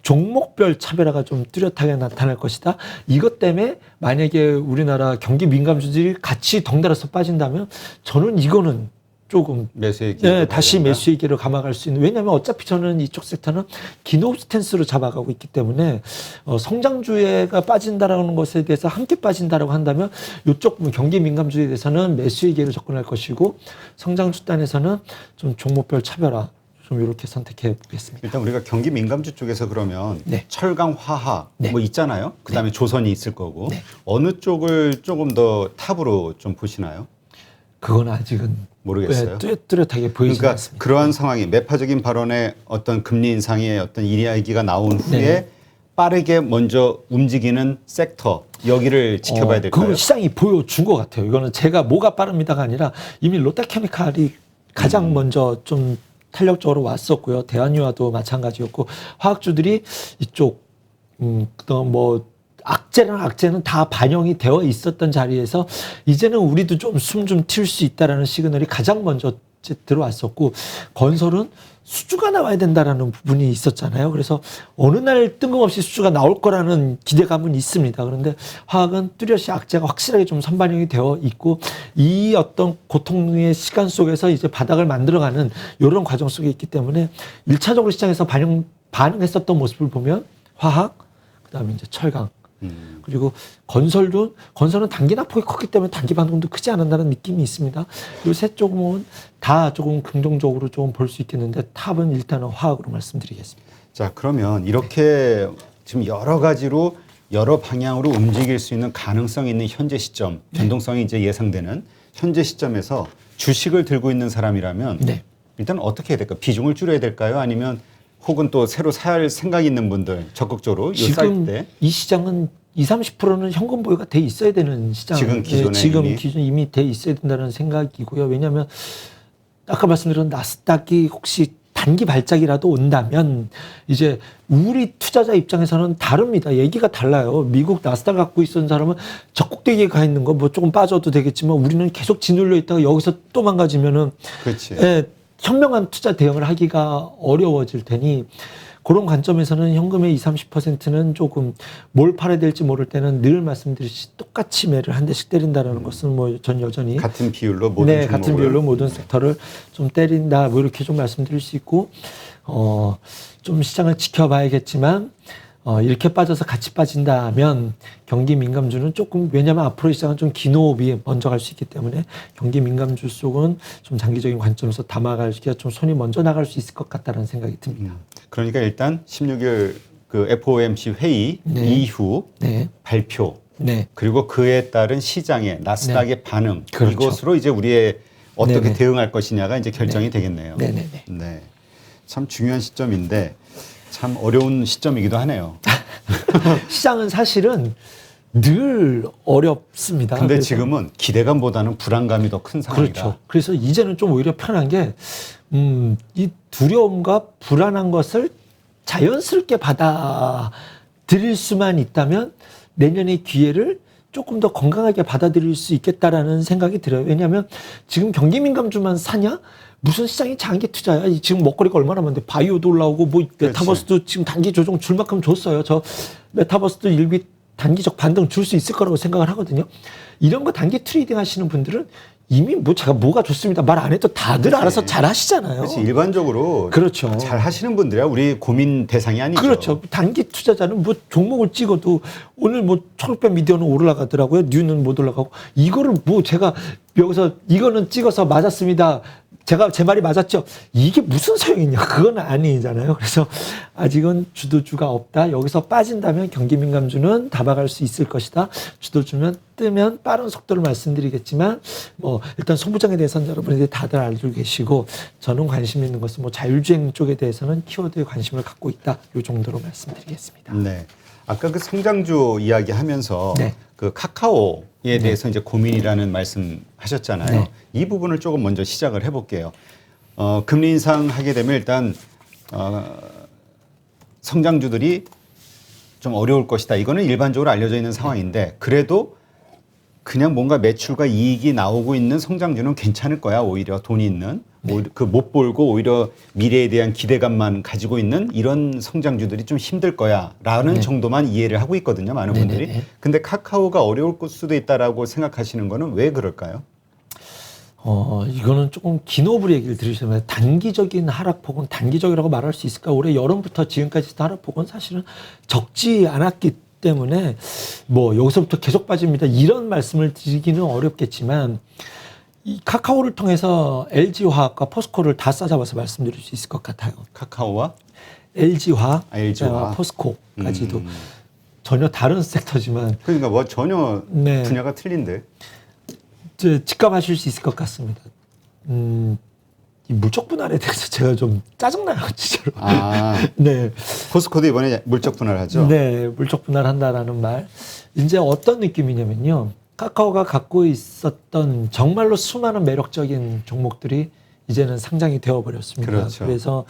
종목별 차별화가 좀 뚜렷하게 나타날 것이다. 이것 때문에 만약에 우리나라 경기 민감주들이 같이 덩달아서 빠진다면 저는 이거는 조금 매수의 네, 다시 매수의 기회로 감아갈 수 있는. 왜냐하면 어차피 저는 이쪽 섹터는 기노 스탠스로 잡아가고 있기 때문에 성장주가 빠진다라는 것에 대해서 함께 빠진다라고 한다면 이쪽 경기 민감주에 대해서는 매수의 기회로 접근할 것이고, 성장주 단에서는 좀 종목별 차별화 좀 이렇게 선택해 보겠습니다. 일단 우리가 경기 민감주 쪽에서 그러면 네. 철강, 화학 네. 뭐 있잖아요. 그다음에 네. 조선이 있을 거고 네. 어느 쪽을 조금 더 탑으로 좀 보시나요? 그건 아직은 모르겠어요. 뚜렷하게 보이지 그러니까 않습니다. 그러한 상황이 매파적인 발언의 어떤 금리 인상의 어떤 이야기가 나온 후에 네. 빠르게 먼저 움직이는 섹터, 여기를 지켜봐야 될까요? 그건 시장이 보여준 것 같아요. 이거는 제가 뭐가 빠릅니다가 아니라 이미 롯데케미칼이 가장 먼저 좀 탄력적으로 왔었고요. 대한유화도 마찬가지였고 화학주들이 이쪽 그다음 뭐 악재랑 악재는 다 반영이 되어 있었던 자리에서 이제는 우리도 좀 숨 좀 튈 수 있다라는 시그널이 가장 먼저 들어왔었고 건설은 수주가 나와야 된다라는 부분이 있었잖아요. 그래서 어느 날 뜬금없이 수주가 나올 거라는 기대감은 있습니다. 그런데 화학은 뚜렷이 악재가 확실하게 좀 선반영이 되어 있고 이 어떤 고통의 시간 속에서 이제 바닥을 만들어가는 이런 과정 속에 있기 때문에 1차적으로 시장에서 반응했었던 모습을 보면 화학, 그다음에 이제 철강, 그리고 건설은 단기 낙폭이 컸기 때문에 단기 반동도 크지 않는다는 느낌이 있습니다. 이 세 쪽은 다 조금 긍정적으로 좀 볼 수 있겠는데 탑은 일단은 화학으로 말씀드리겠습니다. 자, 그러면 이렇게 지금 여러 가지로 여러 방향으로 움직일 수 있는 가능성이 있는 현재 시점, 변동성이 이제 예상되는 현재 시점에서 주식을 들고 있는 사람이라면 네. 일단 어떻게 해야 될까? 비중을 줄여야 될까요? 아니면 혹은 또 새로 살 생각이 있는 분들 적극적으로 지금 때 이 시장은 20-30%는 현금 보유가 돼 있어야 되는 시장. 지금 기존에 지금 기준 이미 돼 있어야 된다는 생각이고요. 왜냐하면 아까 말씀드린 나스닥이 혹시 단기 발작이라도 온다면 이제 우리 투자자 입장에서는 다릅니다. 얘기가 달라요. 미국 나스닥 갖고 있었던 사람은 적국대기에 가 있는 거 뭐 조금 빠져도 되겠지만 우리는 계속 짓눌려 있다가 여기서 또 망가지면은 그렇지. 예, 현명한 투자 대응을 하기가 어려워질 테니 그런 관점에서는 현금의 20-30%는 조금 뭘 팔아야 될지 모를 때는 늘 말씀드렸듯이 똑같이 매를 한 대씩 때린다라는 것은 뭐 전 여전히 같은 비율로 모든 네, 종목을. 같은 비율로 모든 섹터를 좀 때린다 뭐 이렇게 좀 말씀드릴 수 있고 좀 시장을 지켜봐야겠지만 이렇게 빠져서 같이 빠진다면 경기 민감주는 조금 왜냐하면 앞으로 시장은 좀 긴 호흡이 먼저 갈 수 있기 때문에 경기 민감주 속은 좀 장기적인 관점에서 담아가기가 좀 손이 먼저 나갈 수 있을 것 같다는 생각이 듭니다. 그러니까 일단 16일 그 FOMC 회의 네. 이후 네. 발표 네. 그리고 그에 따른 시장의 나스닥의 반응 그렇죠. 이것으로 이제 우리의 어떻게 네네. 대응할 것이냐가 이제 결정이 되겠네요. 네네네. 네, 참 중요한 시점인데 참 어려운 시점이기도 하네요. 시장은 사실은 늘 어렵습니다. 근데 그래서 지금은 기대감보다는 불안감이 더 큰 상황이다. 그렇죠. 그래서 이제는 좀 오히려 편한 게, 이 두려움과 불안한 것을 자연스럽게 받아들일 수만 있다면 내년의 기회를 조금 더 건강하게 받아들일 수 있겠다라는 생각이 들어요. 왜냐하면 지금 경기 민감주만 사냐? 무슨 시장이 장기 투자야? 지금 먹거리가 얼마나 많은데 바이오도 올라오고 뭐 메타버스도 지금 단기 조정 줄 만큼 줬어요. 저 메타버스도 일비 단기적 반등 줄 수 있을 거라고 생각을 하거든요. 이런 거 단기 트레이딩 하시는 분들은 이미 뭐 제가 뭐가 좋습니다 말 안 해도 다들 그렇지. 알아서 잘 하시잖아요. 그렇지, 일반적으로 그렇죠. 잘 하시는 분들이야 우리 고민 대상이 아니죠. 그렇죠. 단기 투자자는 뭐 종목을 찍어도 오늘 뭐 초록별 미디어는 올라가더라고요. 뉴는 못 올라가고 이거를 뭐 제가 여기서 이거는 찍어서 맞았습니다. 제가 제 말이 맞았죠. 이게 무슨 소용이냐? 그건 아니잖아요. 그래서 아직은 주도주가 없다. 여기서 빠진다면 경기 민감주는 다박할 수 있을 것이다. 주도주면 뜨면 빠른 속도를 말씀드리겠지만 뭐 일단 송부장에 대해서는 여러분들이 다들 알고 계시고 저는 관심 있는 것은 뭐 자율주행 쪽에 대해서는 키워드에 관심을 갖고 있다. 이 정도로 말씀드리겠습니다. 네. 아까 그 성장주 이야기하면서 네. 그 카카오에 대해서 이제 고민이라는 말씀하셨잖아요. 네. 이 부분을 조금 먼저 시작을 해볼게요. 금리 인상하게 되면 일단 성장주들이 좀 어려울 것이다. 이거는 일반적으로 알려져 있는 상황인데 그래도 그냥 뭔가 매출과 이익이 나오고 있는 성장주는 괜찮을 거야. 오히려 돈이 있는 그 못 벌고 오히려 미래에 대한 기대감만 가지고 있는 이런 성장주들이 좀 힘들 거야라는 정도만 이해를 하고 있거든요. 많은 분들이. 네네네. 근데 카카오가 어려울 수도 있다라고 생각하시는 거는 왜 그럴까요? 이거는 조금 긴 호흡으로 얘기를 들으시면 단기적인 하락폭은 단기적이라고 말할 수 있을까? 올해 여름부터 지금까지 하락폭은 사실은 적지 않았기 때문에 뭐 여기서부터 계속 빠집니다. 이런 말씀을 드리기는 어렵겠지만 이 카카오를 통해서 LG화학과 포스코를 다 싸잡아서 말씀드릴 수 있을 것 같아요. 카카오와 LG화학, LG화학. 포스코까지도 전혀 다른 섹터지만 그러니까 뭐 전혀 네. 분야가 틀린데. 직감하실 수 있을 것 같습니다. 이 물적 분할에 대해서 제가 좀 짜증나요, 진짜로. 아, 네. 포스코도 이번에 물적 분할하죠. 네, 물적 분할한다라는 말. 이제 어떤 느낌이냐면요. 카카오가 갖고 있었던 정말로 수많은 매력적인 종목들이 이제는 상장이 되어버렸습니다. 그렇죠. 그래서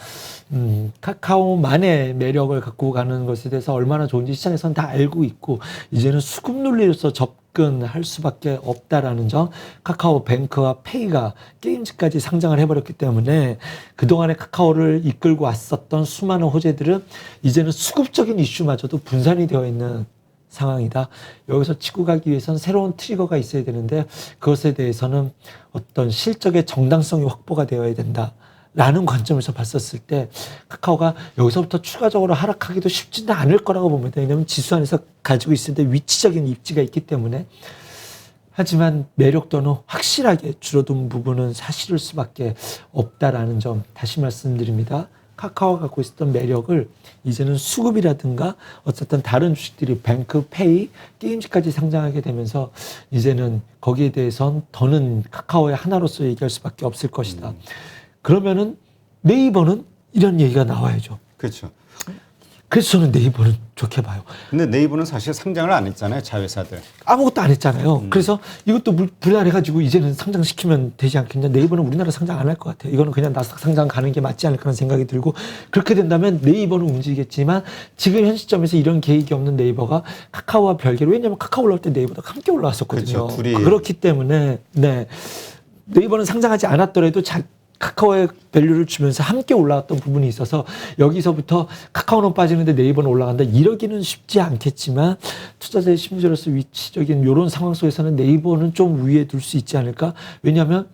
카카오만의 매력을 갖고 가는 것에 대해서 얼마나 좋은지 시장에서는 다 알고 있고 이제는 수급 논리로서 접근할 수밖에 없다라는 점. 카카오뱅크와 페이가 게임즈까지 상장을 해버렸기 때문에 그동안에 카카오를 이끌고 왔었던 수많은 호재들은 이제는 수급적인 이슈마저도 분산이 되어 있는 상황이다. 여기서 치고 가기 위해서는 새로운 트리거가 있어야 되는데 그것에 대해서는 어떤 실적의 정당성이 확보가 되어야 된다라는 관점에서 봤었을 때 카카오가 여기서부터 추가적으로 하락하기도 쉽지는 않을 거라고 봅니다. 왜냐하면 지수 안에서 가지고 있을 때 위치적인 입지가 있기 때문에. 하지만 매력도는 확실하게 줄어든 부분은 사실일 수밖에 없다라는 점 다시 말씀드립니다. 카카오가 갖고 있었던 매력을 이제는 수급이라든가 어쨌든 다른 주식들이 뱅크, 페이, 게임즈까지 상장하게 되면서 이제는 거기에 대해선 더는 카카오의 하나로서 얘기할 수밖에 없을 것이다. 그러면은 네이버는 이런 얘기가 나와야죠. 그렇죠. 그래서 저는 네이버는 좋게 봐요. 근데 네이버는 사실 상장을 안 했잖아요, 자회사들. 아무것도 안 했잖아요. 그래서 이것도 분할해가지고 이제는 상장시키면 되지 않겠냐. 네이버는 우리나라 상장 안 할 것 같아요. 이거는 그냥 나스닥 상장 가는 게 맞지 않을까 하는 생각이 들고 그렇게 된다면 네이버는 움직이겠지만 지금 현 시점에서 이런 계획이 없는 네이버가 카카오와 별개로 왜냐하면 카카오 올라올 때 네이버도 함께 올라왔었거든요. 그렇죠, 둘이. 그렇기 때문에 네 네이버는 상장하지 않았더라도 카카오의 밸류를 주면서 함께 올라왔던 부분이 있어서 여기서부터 카카오는 빠지는데 네이버는 올라간다. 이러기는 쉽지 않겠지만 투자자의 심리로서 위치적인 이런 상황 속에서는 네이버는 좀 위에 둘 수 있지 않을까? 왜냐하면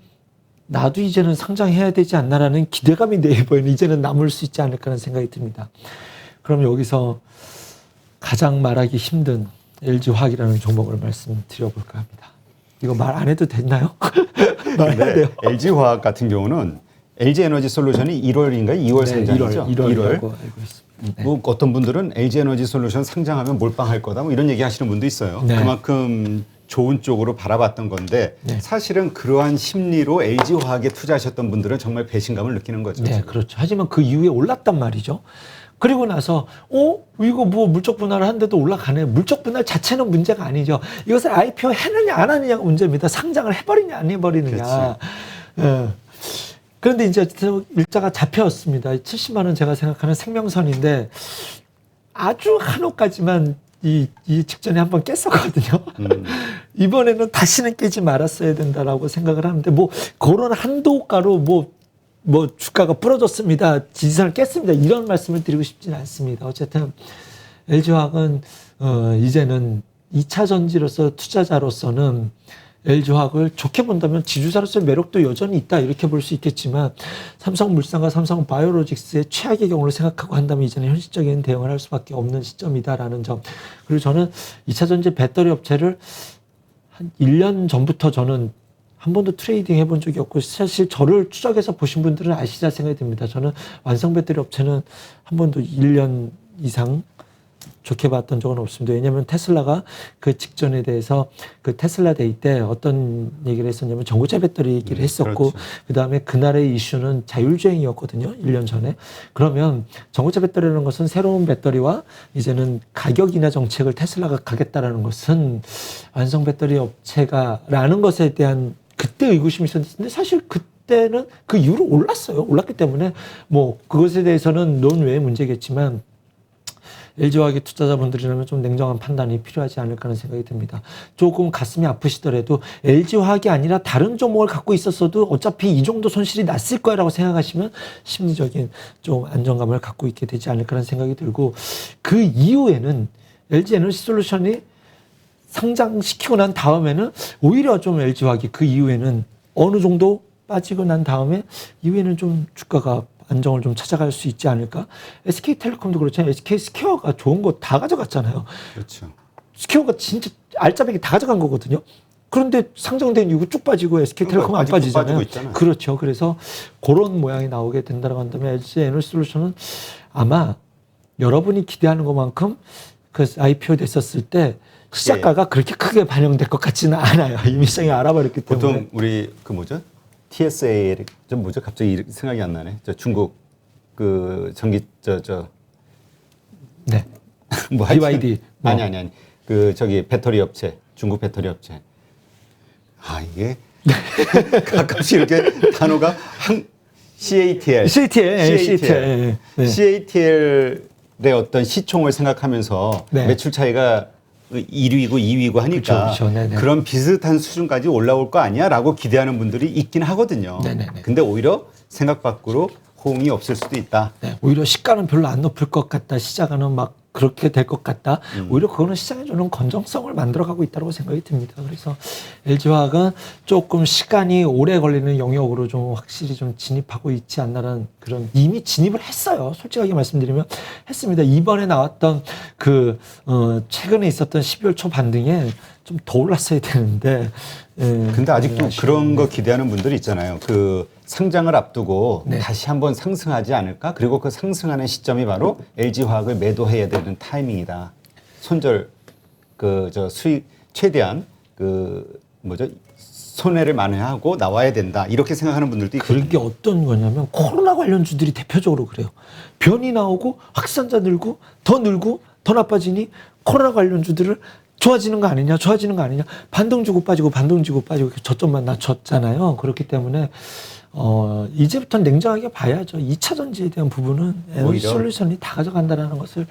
나도 이제는 상장해야 되지 않나라는 기대감이 네이버에는 이제는 남을 수 있지 않을까 하는 생각이 듭니다. 그럼 여기서 가장 말하기 힘든 LG화학이라는 종목을 말씀드려볼까 합니다. 이거 말 안 해도 됐나요? 말해야 돼요. LG화학 같은 경우는 LG에너지솔루션이 1월인가 2월 상장이죠. 1월이라고 알고 있습니다. 네. 뭐 어떤 분들은 LG에너지솔루션 상장하면 몰빵할 거다 뭐 이런 얘기 하시는 분도 있어요. 네. 그만큼 좋은 쪽으로 바라봤던 건데 네. 사실은 그러한 심리로 LG화학에 투자하셨던 분들은 정말 배신감을 느끼는 거죠. 네, 그렇죠. 하지만 그 이후에 올랐단 말이죠. 그리고 나서 이거 뭐 물적 분할을 한데도 올라가네. 물적 분할 자체는 문제가 아니죠. 이것을 IPO 했느냐 안 하느냐가 문제입니다. 상장을 해버리냐 안 해버리느냐. 예. 그런데 이제 일자가 잡혔습니다. 70만 원 제가 생각하는 생명선인데 아주 한호까지만 이 직전에 한번 깼었거든요. 이번에는 다시는 깨지 말았어야 된다라고 생각을 하는데 뭐 그런 한도가로 뭐 주가가 부러졌습니다. 지지선을 깼습니다. 이런 말씀을 드리고 싶지는 않습니다. 어쨌든 LG화학은 이제는 2차 전지로서 투자자로서는 LG화학을 좋게 본다면 지주사로서의 매력도 여전히 있다 이렇게 볼 수 있겠지만 삼성물산과 삼성바이오로직스의 최악의 경우를 생각하고 한다면 이제는 현실적인 대응을 할 수밖에 없는 시점이다라는 점. 그리고 저는 2차 전지 배터리 업체를 한 1년 전부터 저는 한 번도 트레이딩 해본 적이 없고 사실 저를 추적해서 보신 분들은 아시자 생각이 듭니다. 저는 완성 배터리 업체는 한 번도 1년 이상 좋게 봤던 적은 없습니다. 왜냐하면 테슬라가 그 직전에 대해서 그 테슬라 데이 때 어떤 얘기를 했었냐면 전고체 배터리 얘기를 했었고 그렇죠. 그다음에 그날의 이슈는 자율주행이었거든요. 1년 전에. 그러면 전고체 배터리라는 것은 새로운 배터리와 이제는 가격 인하 정책을 테슬라가 가겠다라는 것은 완성 배터리 업체가라는 것에 대한 그때 의구심이 있었는데 사실 그때는 그 이후로 올랐어요. 올랐기 때문에 뭐 그것에 대해서는 논외의 문제겠지만 LG화학의 투자자분들이라면 좀 냉정한 판단이 필요하지 않을까 하는 생각이 듭니다. 조금 가슴이 아프시더라도 LG화학이 아니라 다른 종목을 갖고 있었어도 어차피 이 정도 손실이 났을 거라고 생각하시면 심리적인 좀 안정감을 갖고 있게 되지 않을까 하는 생각이 들고 그 이후에는 LG에너지솔루션이 상장시키고 난 다음에는 오히려 좀 LG화학이 그 이후에는 어느 정도 빠지고 난 다음에 이후에는 좀 주가가 안정을 좀 찾아갈 수 있지 않을까? SK텔레콤도 그렇잖아요. SK스퀘어가 좋은 거 다 가져갔잖아요. 그렇죠. 스퀘어가 진짜 알짜배기 다 가져간 거거든요. 그런데 상장된 이후 쭉 빠지고 SK텔레콤은 안 아직도 빠지잖아요. 빠지고 있잖아요. 그렇죠. 그래서 그런 모양이 나오게 된다고 한다면 LG에너지솔루션은 아마 여러분이 기대하는 것만큼 그 IPO 됐었을 때 시작가가 그렇게 크게 반영될 것 같지는 않아요. 이미 시장이 알아버렸기 때문에. 보통 우리 그 뭐죠? TSA 좀 뭐죠? 갑자기 생각이 안 나네. 저 중국 그 전기 네. 뭐 BYD. 뭐. 아니. 그 저기 배터리 업체, 중국 배터리 업체. 아 이게 가끔씩 이렇게 단어가 CATL. CATL. 네. CATL의 어떤 시총을 생각하면서 네. 매출 차이가 1위고 2위고 하니까 그렇죠. 네네. 그런 비슷한 수준까지 올라올 거 아니야라고 기대하는 분들이 있긴 하거든요. 네네네. 근데 오히려 생각 밖으로 호응이 없을 수도 있다. 네, 오히려 시가는 별로 안 높을 것 같다. 시장은 막 그렇게 될 것 같다. 오히려 그거는 시장에 주는 건정성을 만들어가고 있다고 생각이 듭니다. 그래서 LG화학은 조금 시간이 오래 걸리는 영역으로 좀 확실히 좀 진입하고 있지 않나라는 그런 이미 진입을 했어요. 솔직하게 말씀드리면 했습니다. 이번에 나왔던 최근에 있었던 12월 초 반등에 좀 더 올랐어야 되는데. 근데 아직도 그런 거 기대하는 분들이 있잖아요. 그 상장을 앞두고 네. 다시 한번 상승하지 않을까? 그리고 그 상승하는 시점이 바로 LG화학을 매도해야 되는 타이밍이다. 손절 수익 최대한 손해를 만회하고 나와야 된다. 이렇게 생각하는 분들도 있거든요. 그게 어떤 거냐면 코로나 관련주들이 대표적으로 그래요. 변이 나오고 확산자 늘고 더 나빠지니 코로나 관련주들을 좋아지는 거 아니냐, 반등 주고 빠지고 저점만 낮췄잖아요. 그렇기 때문에 이제부터는 냉정하게 봐야죠. 2차 전지에 대한 부분은 에너지 솔루션이 다 가져간다는 것을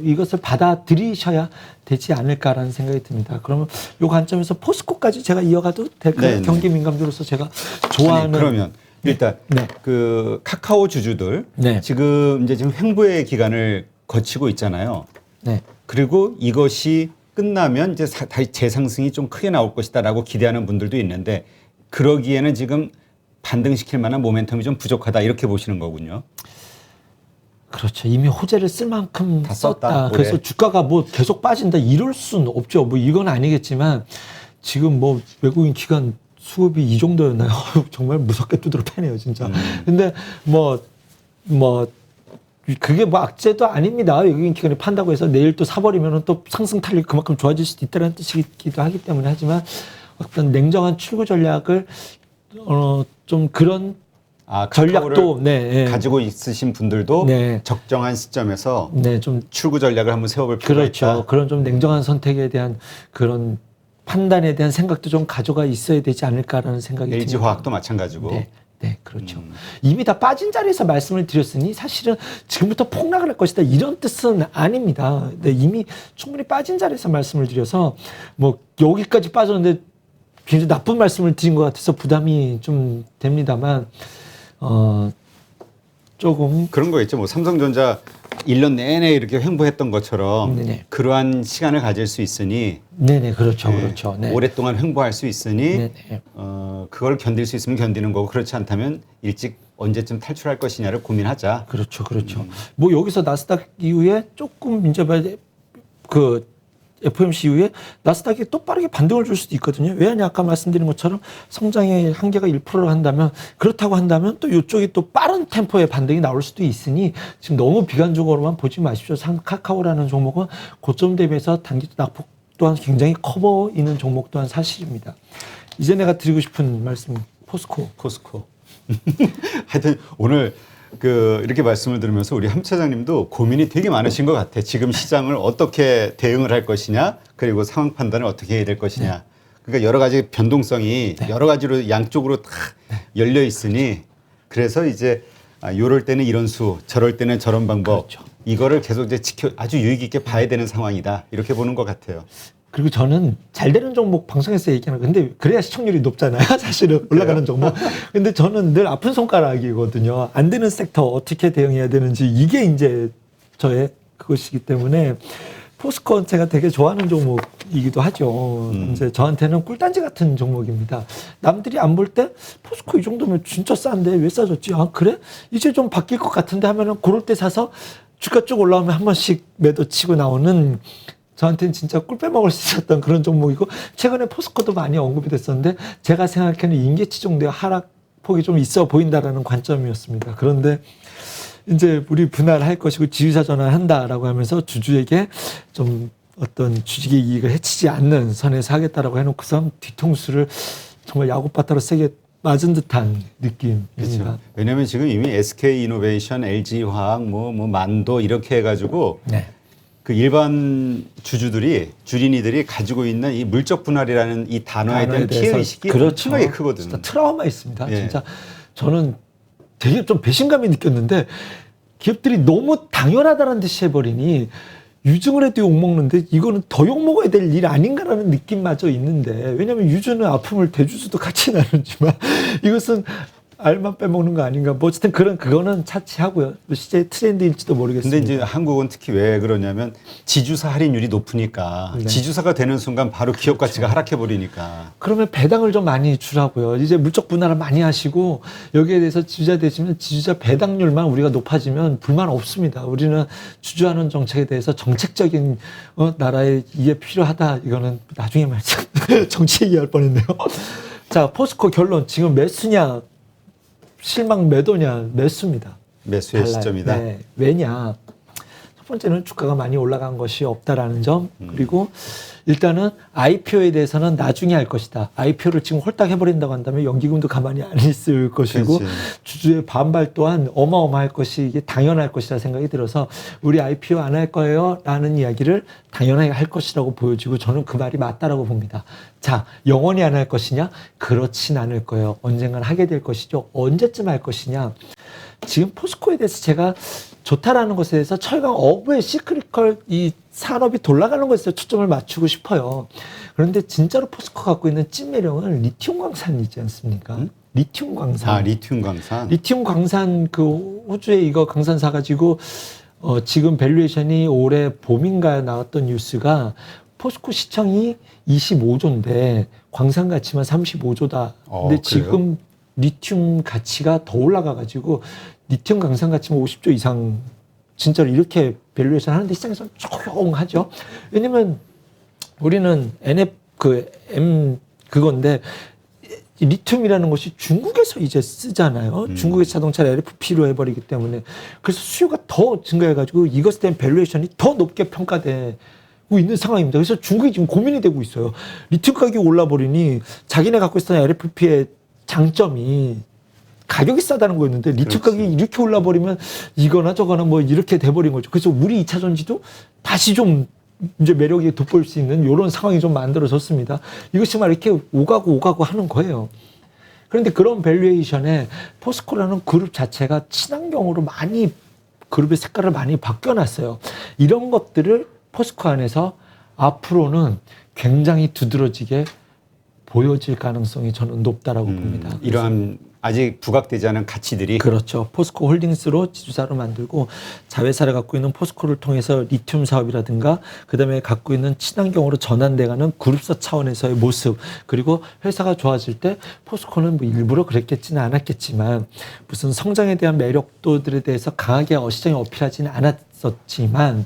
이것을 받아들이셔야 되지 않을까라는 생각이 듭니다. 그러면 이 관점에서 포스코까지 제가 이어가도 될까요? 네, 경기 민감주로서 제가 좋아하는. 그러면 일단 네. 그 카카오 주주들 네. 지금 횡보의 기간을 거치고 있잖아요. 네. 그리고 이것이 끝나면 이제 다시 재상승이 좀 크게 나올 것이다라고 기대하는 분들도 있는데 그러기에는 지금 반등시킬 만한 모멘텀이 좀 부족하다 이렇게 보시는 거군요. 그렇죠. 이미 호재를 쓸 만큼 다 썼다, 그래서 올해. 주가가 계속 빠진다 이럴 수는 없죠. 이건 아니겠지만 지금 외국인 기관 수급이 이 정도였나요? 정말 무섭게 두드러 패네요, 진짜. 근데 그게 악재도 아닙니다. 외국인 기관이 판다고 해서 내일 또 사버리면 또 상승 탄력이 그만큼 좋아질 수도 있다는 뜻이기도 하기 때문에 하지만 어떤 냉정한 출구 전략을 좀 그런 전략도 가지고 있으신 분들도 네. 적정한 시점에서 좀 출구 전략을 한번 세워볼 필요가 그렇죠. 있다. 그런 좀 냉정한 선택에 대한 그런 판단에 대한 생각도 좀 가져가 있어야 되지 않을까라는 생각이 듭니다. LG화학도 마찬가지고. 네, 그렇죠. 이미 다 빠진 자리에서 말씀을 드렸으니 사실은 지금부터 폭락을 할 것이다 이런 뜻은 아닙니다. 네, 이미 충분히 빠진 자리에서 말씀을 드려서 여기까지 빠졌는데 굉장히 나쁜 말씀을 드린 것 같아서 부담이 좀 됩니다만 조금 그런 거 있죠. 삼성전자 1년 내내 이렇게 횡보했던 것처럼 네네. 그러한 시간을 가질 수 있으니 네네 그렇죠. 그렇죠. 네. 오랫동안 횡보할 수 있으니 네네. 그걸 견딜 수 있으면 견디는 거고 그렇지 않다면 일찍 언제쯤 탈출할 것이냐를 고민하자. 그렇죠. 여기서 나스닥 이후에 조금 이제 FOMC 이후에 나스닥이 또 빠르게 반등을 줄 수도 있거든요. 왜냐 아까 말씀드린 것처럼 성장의 한계가 1%를 한다면 그렇다고 한다면 또 이쪽이 또 빠른 템포의 반등이 나올 수도 있으니 지금 너무 비관적으로만 보지 마십시오. 카카오라는 종목은 고점 대비해서 단기 낙폭 또한 굉장히 커 보이는 종목 또한 사실입니다. 이제 내가 드리고 싶은 말씀 포스코. 하여튼 오늘 이렇게 말씀을 들으면서 우리 함 차장님도 고민이 되게 많으신 것 같아. 지금 시장을 어떻게 대응을 할 것이냐, 그리고 상황 판단을 어떻게 해야 될 것이냐. 그러니까 여러 가지 변동성이 여러 가지로 양쪽으로 다 열려 있으니 그래서 이제 요럴 때는 이런 수, 저럴 때는 저런 방법. 그렇죠. 이거를 계속 이제 아주 유의 깊게 봐야 되는 상황이다. 이렇게 보는 것 같아요. 그리고 저는 잘 되는 종목 방송에서 얘기하는 근데 그래야 시청률이 높잖아요. 사실은 올라가는 종목. 근데 저는 늘 아픈 손가락이거든요. 안 되는 섹터 어떻게 대응해야 되는지 이게 이제 저의 그것이기 때문에 포스코 제가 되게 좋아하는 종목이기도 하죠. 이제 저한테는 꿀단지 같은 종목입니다. 남들이 안 볼 때 포스코 이 정도면 진짜 싼데 왜 싸졌지? 아 그래? 이제 좀 바뀔 것 같은데 하면은 그럴 때 사서 주가 쭉 올라오면 한 번씩 매도 치고 나오는 저한테는 진짜 꿀 빼먹을 수 있었던 그런 종목이고 최근에 포스코도 많이 언급이 됐었는데 제가 생각하는 임계치 정도의 하락폭이 좀 있어 보인다라는 관점이었습니다. 그런데 이제 우리 분할할 것이고 지휘사 전환한다라고 하면서 주주에게 좀 어떤 주식의 이익을 해치지 않는 선에서 하겠다라고 해놓고서 뒤통수를 정말 야구바타로 세게 맞은 듯한 느낌입니다. 그렇죠. 왜냐하면 지금 이미 SK이노베이션, LG화학, 만도 이렇게 해가지고 네. 그 일반 주린이들이 가지고 있는 이 물적 분할이라는 이 단어에 대한 피해 의식이 그렇죠. 엄청나게 크거든요. 진짜 트라우마 있습니다. 예. 진짜 저는 되게 좀 배신감이 느꼈는데 기업들이 너무 당연하다는 듯이 해버리니 유증을 해도 욕먹는데 이거는 더 욕먹어야 될 일 아닌가라는 느낌마저 있는데 왜냐하면 유주는 아픔을 대주주도 같이 나누지만 이것은 알만 빼먹는 거 아닌가. 뭐 어쨌든 그거는 차치하고요. 뭐 실제 트렌드일지도 모르겠습니다. 근데 이제 한국은 특히 왜 그러냐면 지주사 할인율이 높으니까 네. 지주사가 되는 순간 바로 기업 가치가 하락해 버리니까. 그러면 배당을 좀 많이 주라고요. 이제 물적 분할을 많이 하시고 여기에 대해서 지주자 되시면 지주자 배당률만 우리가 높아지면 불만 없습니다. 우리는 주주하는 정책에 대해서 정책적인 나라의 이해 필요하다. 이거는 나중에 말씀 정치 얘기할 뻔했네요. 자, 포스코 결론 지금 매수냐 실망 매도냐 매수입니다. 매수의 달라요. 시점이다. 네. 왜냐? 첫 번째는 주가가 많이 올라간 것이 없다라는 점. 그리고 일단은 IPO에 대해서는 나중에 할 것이다. IPO를 지금 홀딱 해버린다고 한다면 연기금도 가만히 안 있을 것이고 그렇지. 주주의 반발 또한 어마어마할 것이 이게 당연할 것이라 생각이 들어서 우리 IPO 안 할 거예요 라는 이야기를 당연하게 할 것이라고 보여지고 저는 그 말이 맞다라고 봅니다. 자, 영원히 안 할 것이냐? 그렇진 않을 거예요. 언젠간 하게 될 것이죠. 언제쯤 할 것이냐? 지금 포스코에 대해서 제가 좋다라는 것에 대해서 철강 어부의 시크릿컬 이 산업이 돌아가는 것에 초점을 맞추고 싶어요. 그런데 진짜로 포스코가 갖고 있는 찐 매력은 리튬 광산이지 않습니까? 리튬 광산. 아, 리튬 광산. 리튬 광산 그 호주에 이거 강산 사가지고 지금 밸류에이션이 올해 봄인가 나왔던 뉴스가 포스코 시청이 25조인데 광산 가치만 35조다. 근데 그래요? 지금 리튬 가치가 더 올라가가지고 리튬 광산 가치면 50조 이상 진짜로 이렇게 밸류에이션 하는데 시장에서는 조용하죠. 왜냐면 우리는 그건데 이 리튬이라는 것이 중국에서 이제 쓰잖아요. 중국의 자동차를 LFP로 해버리기 때문에 그래서 수요가 더 증가해가지고 이것에 대한 밸류에이션이 더 높게 평가되고 있는 상황입니다. 그래서 중국이 지금 고민이 되고 있어요. 리튬 가격이 올라버리니 자기네 갖고 있었던 LFP의 장점이 가격이 싸다는 거였는데 리튬 그렇지. 가격이 이렇게 올라버리면 이거나 저거나 뭐 이렇게 돼버린 거죠. 그래서 우리 2차 전지도 다시 좀 이제 매력이 돋보일 수 있는 이런 상황이 좀 만들어졌습니다. 이것이 막 이렇게 오가고 하는 거예요. 그런데 그런 밸류에이션에 포스코라는 그룹 자체가 친환경으로 많이 그룹의 색깔을 많이 바뀌어놨어요. 이런 것들을 포스코 안에서 앞으로는 굉장히 두드러지게 보여질 가능성이 저는 높다라고 봅니다. 이러한 아직 부각되지 않은 가치들이 그렇죠. 포스코 홀딩스로 지주사로 만들고 자회사를 갖고 있는 포스코를 통해서 리튬 사업이라든가 그다음에 갖고 있는 친환경으로 전환돼가는 그룹사 차원에서의 모습 그리고 회사가 좋아질 때 포스코는 뭐 일부러 그랬겠지는 않았겠지만 무슨 성장에 대한 매력도들에 대해서 강하게 시장에 어필하지는 않았었지만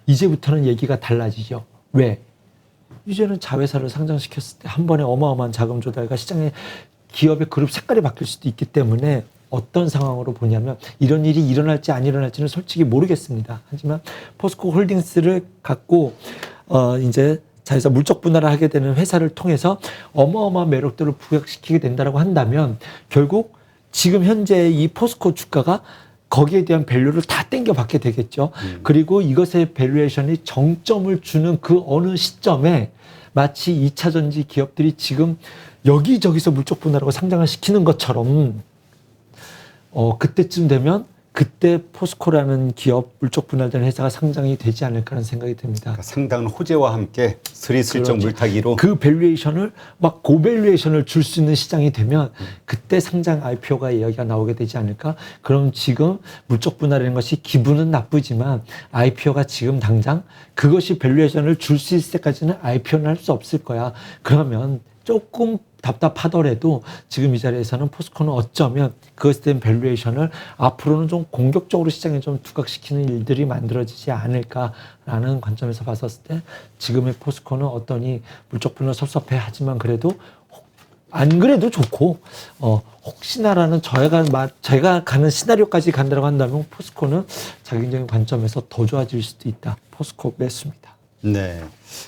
이제부터는 얘기가 달라지죠. 왜? 이제는 자회사를 상장시켰을 때 한 번에 어마어마한 자금 조달과 시장에 기업의 그룹 색깔이 바뀔 수도 있기 때문에 어떤 상황으로 보냐면 이런 일이 일어날지 안 일어날지는 솔직히 모르겠습니다. 하지만 포스코 홀딩스를 갖고 이제 자회사 물적 분할을 하게 되는 회사를 통해서 어마어마한 매력들을 부각시키게 된다고 한다면 결국 지금 현재 이 포스코 주가가 거기에 대한 밸류를 다 땡겨받게 되겠죠. 그리고 이것의 밸류에이션이 정점을 주는 그 어느 시점에 마치 2차 전지 기업들이 지금 여기저기서 물적 분할하고 상장을 시키는 것처럼 그때쯤 되면 그때 포스코라는 기업 물적 분할된 회사가 상장이 되지 않을까라는 생각이 듭니다. 그러니까 상당한 호재와 함께 스리슬쩍 그렇죠. 물타기로 그 밸류에이션을 막 고밸류에이션을 줄 수 있는 시장이 되면 그때 상장 IPO가 이야기가 나오게 되지 않을까? 그럼 지금 물적 분할이라는 것이 기분은 나쁘지만 IPO가 지금 당장 그것이 밸류에이션을 줄 수 있을 때까지는 IPO는 할 수 없을 거야. 그러면 조금 답답하더라도 지금 이 자리에서는 포스코는 어쩌면 그것에 대한 밸류에이션을 앞으로는 좀 공격적으로 시장에 좀 두각시키는 일들이 만들어지지 않을까라는 관점에서 봤었을 때 지금의 포스코는 어떠니 물적 분할 섭섭해 하지만 그래도 안 그래도 좋고 혹시나라는 제가 가는 시나리오까지 간다고 한다면 포스코는 자격적인 관점에서 더 좋아질 수도 있다. 포스코 매수입니다. 네.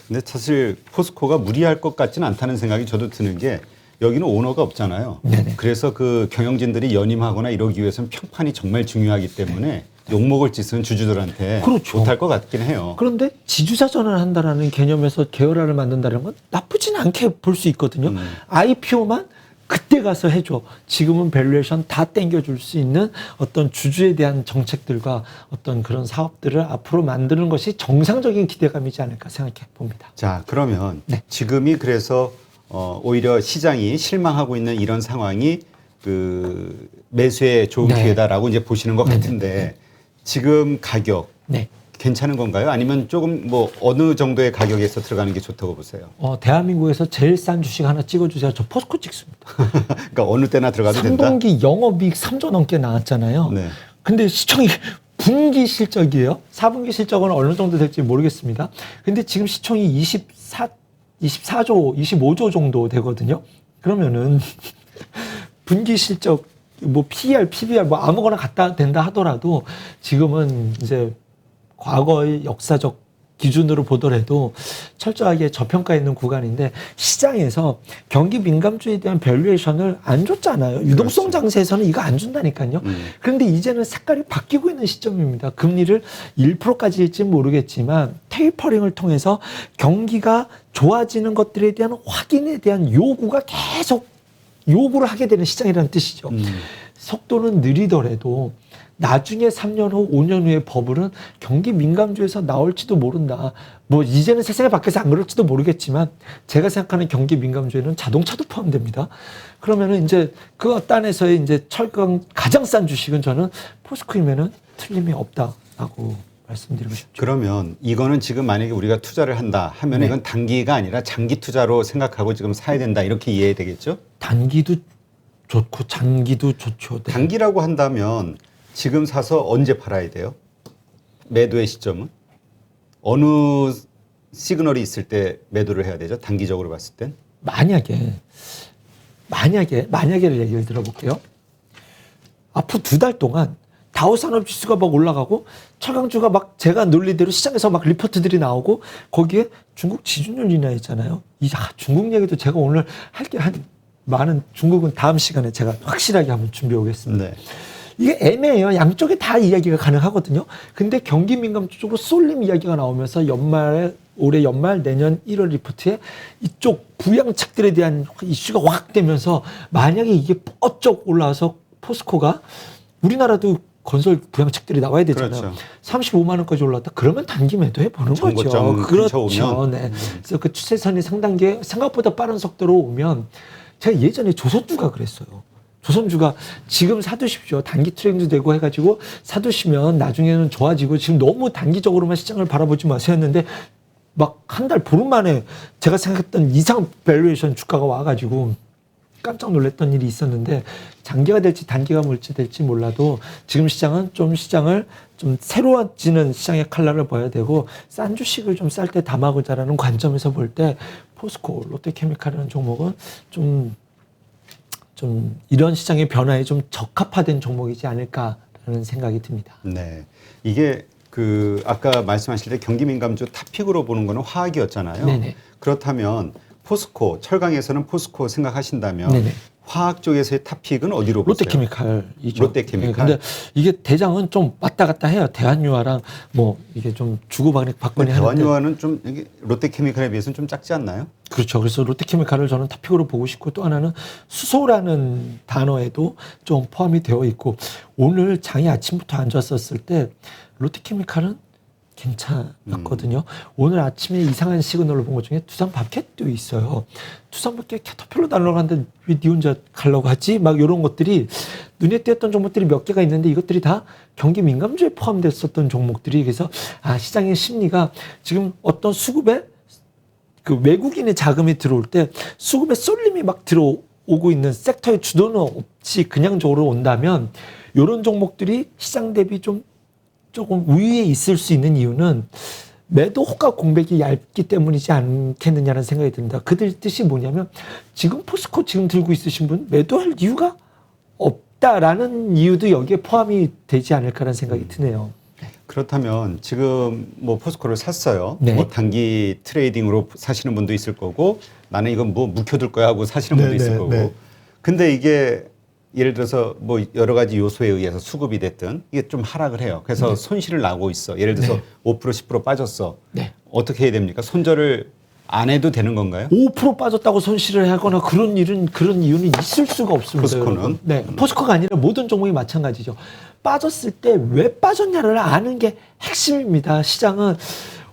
근데 사실 포스코가 무리할 것 같지는 않다는 생각이 저도 드는 게 여기는 오너가 없잖아요. 네네. 그래서 그 경영진들이 연임하거나 이러기 위해서는 평판이 정말 중요하기 때문에 욕먹을 짓은 주주들한테 그렇죠. 못할 것 같긴 해요. 그런데 지주사 전환한다라는 개념에서 계열화를 만든다는 건 나쁘진 않게 볼 수 있거든요. IPO만 그때 가서 해줘. 지금은 밸류에이션 다 땡겨줄 수 있는 어떤 주주에 대한 정책들과 어떤 그런 사업들을 앞으로 만드는 것이 정상적인 기대감이지 않을까 생각해 봅니다. 자, 그러면 네. 지금이 그래서 오히려 시장이 실망하고 있는 이런 상황이 그 매수의 좋은 네. 기회다라고 이제 보시는 것 같은데 지금 가격 네. 괜찮은 건가요? 아니면 조금 뭐 어느 정도의 가격에서 들어가는 게 좋다고 보세요? 대한민국에서 제일 싼 주식 하나 찍어주세요. 저 포스코 찍습니다. 그러니까 어느 때나 들어가도 된다. 3분기 영업이익 3조 넘게 나왔잖아요. 네. 근데 시총이 분기 실적이에요. 4분기 실적은 어느 정도 될지 모르겠습니다. 근데 지금 시총이 24조, 25조 정도 되거든요. 그러면은 분기 실적 뭐 PER, PBR 뭐 아무거나 갖다 된다 하더라도 지금은 이제 과거의 역사적 기준으로 보더라도 철저하게 저평가 있는 구간인데 시장에서 경기 민감주에 대한 밸류에이션을 안 줬잖아요. 유동성 그렇죠. 장세에서는 이거 안 준다니까요. 그런데 이제는 색깔이 바뀌고 있는 시점입니다. 금리를 1%까지 일지 모르겠지만 테이퍼링을 통해서 경기가 좋아지는 것들에 대한 확인에 대한 요구가 계속 요구를 하게 되는 시장이라는 뜻이죠. 속도는 느리더라도 나중에 3년 후, 5년 후에 버블은 경기 민감주에서 나올지도 모른다. 뭐 이제는 세상에 바뀌어서 안 그럴지도 모르겠지만 제가 생각하는 경기 민감주에는 자동차도 포함됩니다. 그러면은 이제 그 딴에서의 이제 철강 가장 싼 주식은 저는 포스코이면은 틀림이 없다라고 말씀드리고 싶죠. 그러면 이거는 지금 만약에 우리가 투자를 한다 하면 네. 이건 단기가 아니라 장기 투자로 생각하고 지금 사야 된다 이렇게 이해되겠죠? 단기도 좋고 장기도 좋죠. 네. 단기라고 한다면 지금 사서 언제 팔아야 돼요? 매도의 시점은? 어느 시그널이 있을 때 매도를 해야 되죠? 단기적으로 봤을 땐? 만약에를 얘기를 들어볼게요. 앞으로 2달 동안 다우산업지수가 막 올라가고 철강주가 막 제가 논리대로 시장에서 막 리포트들이 나오고 거기에 중국 지준율 인하 있잖아요. 중국 얘기도 제가 오늘 할 게 많은 중국은 다음 시간에 제가 확실하게 한번 준비해 오겠습니다. 네. 이게 애매해요. 양쪽에 다 이야기가 가능하거든요. 근데 경기 민감주 쪽으로 쏠림 이야기가 나오면서 올해 연말 내년 1월 리포트에 이쪽 부양책들에 대한 이슈가 확 되면서 만약에 이게 뻗쩍 올라와서 포스코가 우리나라도 건설 부양책들이 나와야 되잖아요. 그렇죠. 35만 원까지 올랐다. 그러면 단기 매도해 보는 거죠. 정고점 근처 그렇죠. 오면. 네. 그래서 그 추세선이 상단계 생각보다 빠른 속도로 오면 제가 예전에 조선주가 그랬어요. 조선주가 지금 사두십시오. 단기 트렌드 되고 해가지고 사두시면 나중에는 좋아지고 지금 너무 단기적으로만 시장을 바라보지 마세요 했는데 막 한 달 보름 만에 제가 생각했던 이상 밸류에이션 주가가 와가지고 깜짝 놀랐던 일이 있었는데 장기가 될지 단기가 될지 몰라도 지금 시장은 좀 시장을 좀 새로워지는 시장의 칼날을 봐야 되고 싼 주식을 좀 쌀 때 담아보자라는 관점에서 볼 때 포스코, 롯데케미칼이라는 종목은 좀 이런 시장의 변화에 좀 적합화된 종목이지 않을까라는 생각이 듭니다. 네. 이게 그 아까 말씀하실 때 경기 민감주 탑픽으로 보는 거는 화학이었잖아요. 네네. 그렇다면 포스코, 철강에서는 포스코 생각하신다면 네네. 화학 쪽에서의 탑픽은 어디로 보세요? 롯데케미칼이죠. 롯데케미칼. 근데 이게 대장은 좀 왔다 갔다 해요. 대한유화랑 뭐 이게 좀 주고받거니 하는데. 대환유화는 좀 이게 롯데케미칼에 비해서는 좀 작지 않나요? 그렇죠. 그래서 롯데케미칼을 저는 탑픽으로 보고 싶고 또 하나는 수소라는 단어에도 좀 포함이 되어 있고 오늘 장이 아침부터 안 좋았었을 때 롯데케미칼은 괜찮았거든요. 오늘 아침에 이상한 시그널을 본 것 중에 두산 밥캣도 있어요. 두산 밥캣 캐터필러 달라고 하는데 왜 니 혼자 가려고 하지? 막 이런 것들이 눈에 띄었던 종목들이 몇 개가 있는데 이것들이 다 경기 민감주에 포함됐었던 종목들이 그래서 시장의 심리가 지금 어떤 수급에 그 외국인의 자금이 들어올 때 수급에 쏠림이 막 들어오고 있는 섹터의 주도는 없이 그냥적으로 온다면 이런 종목들이 시장 대비 조금 우위에 있을 수 있는 이유는 매도 호가 공백이 얇기 때문이지 않겠느냐는 생각이 듭니다. 그들 뜻이 뭐냐면 지금 포스코 지금 들고 있으신 분 매도할 이유가 없다라는 이유도 여기에 포함이 되지 않을까라는 생각이 드네요. 그렇다면 지금 뭐 포스코를 샀어요. 네. 뭐 단기 트레이딩으로 사시는 분도 있을 거고 나는 이건 뭐 묵혀둘 거야 하고 사시는 분도 있을 거고. 네. 근데 이게 예를 들어서 뭐 여러 가지 요소에 의해서 수급이 됐든 이게 좀 하락을 해요. 그래서 네. 손실을 나고 있어. 예를 들어서 네. 5% 10% 빠졌어. 네. 어떻게 해야 됩니까? 손절을 안 해도 되는 건가요? 5% 빠졌다고 손실을 하거나 그런 이유는 있을 수가 없습니다. 포스코는? 여러분. 네, 포스코가 아니라 모든 종목이 마찬가지죠. 빠졌을 때 왜 빠졌냐를 아는 게 핵심입니다. 시장은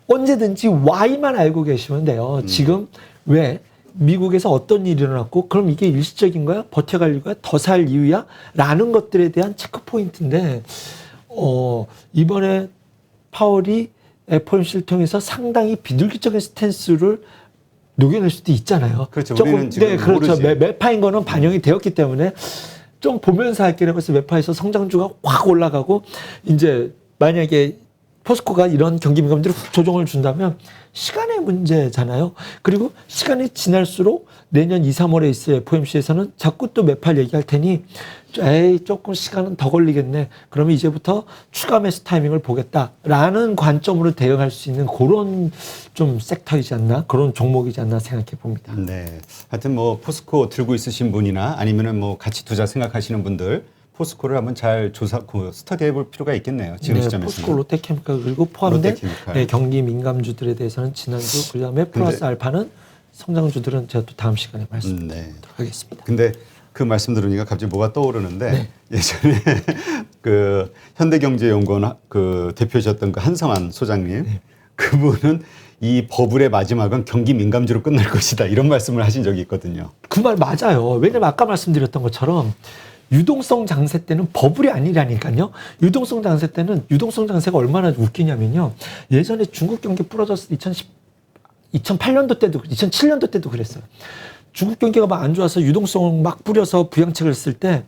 언제든지 Y만 알고 계시면 돼요. 지금 왜 미국에서 어떤 일이 일어났고 그럼 이게 일시적인 거야? 버텨갈 이유야? 더 살 이유야? 라는 것들에 대한 체크 포인트인데 이번에 파월이 FOMC를 통해서 상당히 비둘기적인 스탠스를 녹여낼 수도 있잖아요. 그렇죠. 우리는 지금 네, 그렇죠. 모르지. 매파인 거는 반영이 되었기 때문에 좀 보면서 할게라고 해서 매파에서 성장주가 확 올라가고 이제 만약에 포스코가 이런 경기 민감들을 훅 조정을 준다면 시간의 문제잖아요. 그리고 시간이 지날수록 내년 2, 3월에 있을 FOMC에서는 자꾸 또 매팔 얘기할 테니 에이 조금 시간은 더 걸리겠네. 그러면 이제부터 추가 매수 타이밍을 보겠다라는 관점으로 대응할 수 있는 그런 좀 섹터이지 않나 그런 종목이지 않나 생각해 봅니다. 네. 하여튼 뭐 포스코 들고 있으신 분이나 아니면은 뭐 같이 투자 생각하시는 분들 포스코를 한번 잘 스터디해 볼 필요가 있겠네요. 지금 시점에서. 포스코, 롯데케미칼 그리고 포함된 롯데케미칼. 네, 경기 민감주들에 대해서는 지난주 그다음에 플러스 알파는 성장주들은 제가 또 다음 시간에 말씀드리도록 하겠습니다. 근데 그 말씀 들으니까 갑자기 뭐가 떠오르는데 예전에 그 현대경제연구원 그 대표셨던 그 한성환 소장님 그분은 이 버블의 마지막은 경기 민감주로 끝날 것이다 이런 말씀을 하신 적이 있거든요. 그 말 맞아요. 왜냐면 아까 말씀드렸던 것처럼 유동성 장세 때는 버블이 아니라니까요. 유동성 장세 때는 유동성 장세가 얼마나 웃기냐면요. 예전에 중국 경기 부러졌을 때 2008년도 때도 2007년도 때도 그랬어요. 중국 경기가 막 안 좋아서 유동성 막 뿌려서 부양책을 쓸 때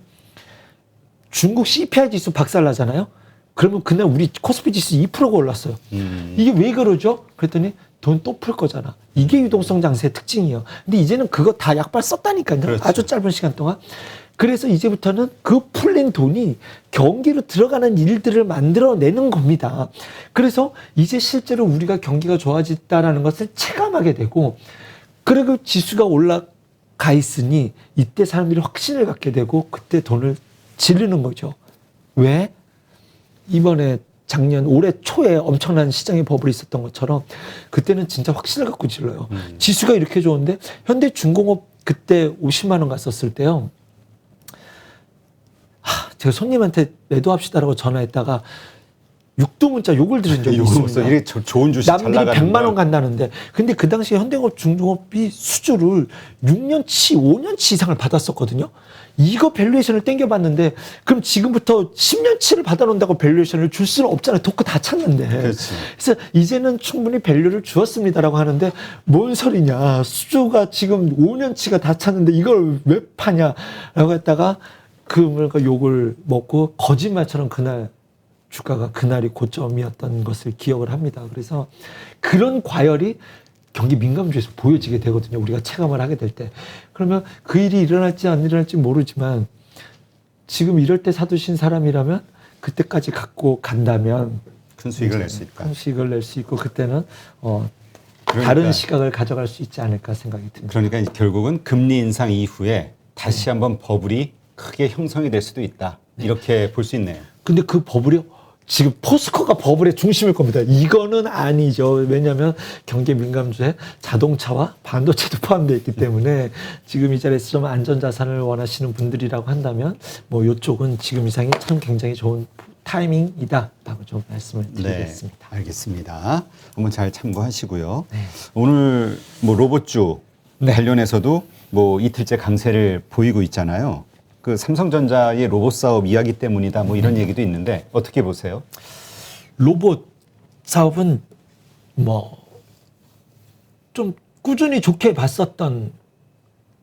중국 CPI 지수 박살나잖아요. 그러면 그날 우리 코스피 지수 2%가 올랐어요. 이게 왜 그러죠? 그랬더니 돈 또 풀 거잖아. 이게 유동성 장세의 특징이에요. 근데 이제는 그거 다 약발 썼다니까요. 그렇죠. 아주 짧은 시간 동안. 그래서 이제부터는 그 풀린 돈이 경기로 들어가는 일들을 만들어내는 겁니다. 그래서 이제 실제로 우리가 경기가 좋아졌다라는 것을 체감하게 되고 그리고 지수가 올라가 있으니 이때 사람들이 확신을 갖게 되고 그때 돈을 지르는 거죠. 왜? 이번에 올해 초에 엄청난 시장의 버블이 있었던 것처럼 그때는 진짜 확신을 갖고 질러요. 지수가 이렇게 좋은데 현대중공업 그때 50만 원 갔었을 때요. 제가 손님한테 매도합시다라고 전화했다가 육두문자 욕을 들은 적이 있습니다. 이게 좋은 주식 잘 남들이 나가는 100만 원 간다는데 근데 그 당시에 현대공업 중공업이 수주를 6년치 5년치 이상을 받았었거든요. 이거 밸류에이션을 땡겨봤는데 그럼 지금부터 10년치를 받아놓는다고 밸류에이션을 줄 수는 없잖아요. 도크 다 찼는데. 그렇지. 그래서 이제는 충분히 밸류를 주었습니다라고 하는데 뭔 소리냐. 수주가 지금 5년치가 다 찼는데 이걸 왜 파냐라고 했다가 그 욕을 먹고 거짓말처럼 그날 주가가 그날이 고점이었던 것을 기억을 합니다. 그래서 그런 과열이 경기 민감주에서 보여지게 되거든요. 우리가 체감을 하게 될 때. 그러면 그 일이 일어날지 안 일어날지 모르지만 지금 이럴 때 사두신 사람이라면 그때까지 갖고 간다면 큰 수익을 낼 수 있다. 큰 수익을 낼 수 있고 그때는 그러니까, 다른 시각을 가져갈 수 있지 않을까 생각이 듭니다. 그러니까 결국은 금리 인상 이후에 다시 한번 버블이 크게 형성이 될 수도 있다. 이렇게 볼 수 있네요. 근데 그 버블이 지금 포스코가 버블의 중심일 겁니다. 이거는 아니죠. 왜냐하면 경기 민감주에 자동차와 반도체도 포함되어 있기 때문에 지금 이 자리에서 좀 안전자산을 원하시는 분들이라고 한다면 뭐 이쪽은 지금 이상이 참 굉장히 좋은 타이밍이다라고 좀 말씀을 드리겠습니다. 네, 알겠습니다. 한번 잘 참고하시고요. 오늘 뭐 로봇주 관련해서도 뭐 이틀째 강세를 보이고 있잖아요. 그 삼성전자의 로봇 사업 이야기 때문이다 뭐 이런 얘기도 있는데 어떻게 보세요? 로봇 사업은 뭐 좀 꾸준히 좋게 봤었던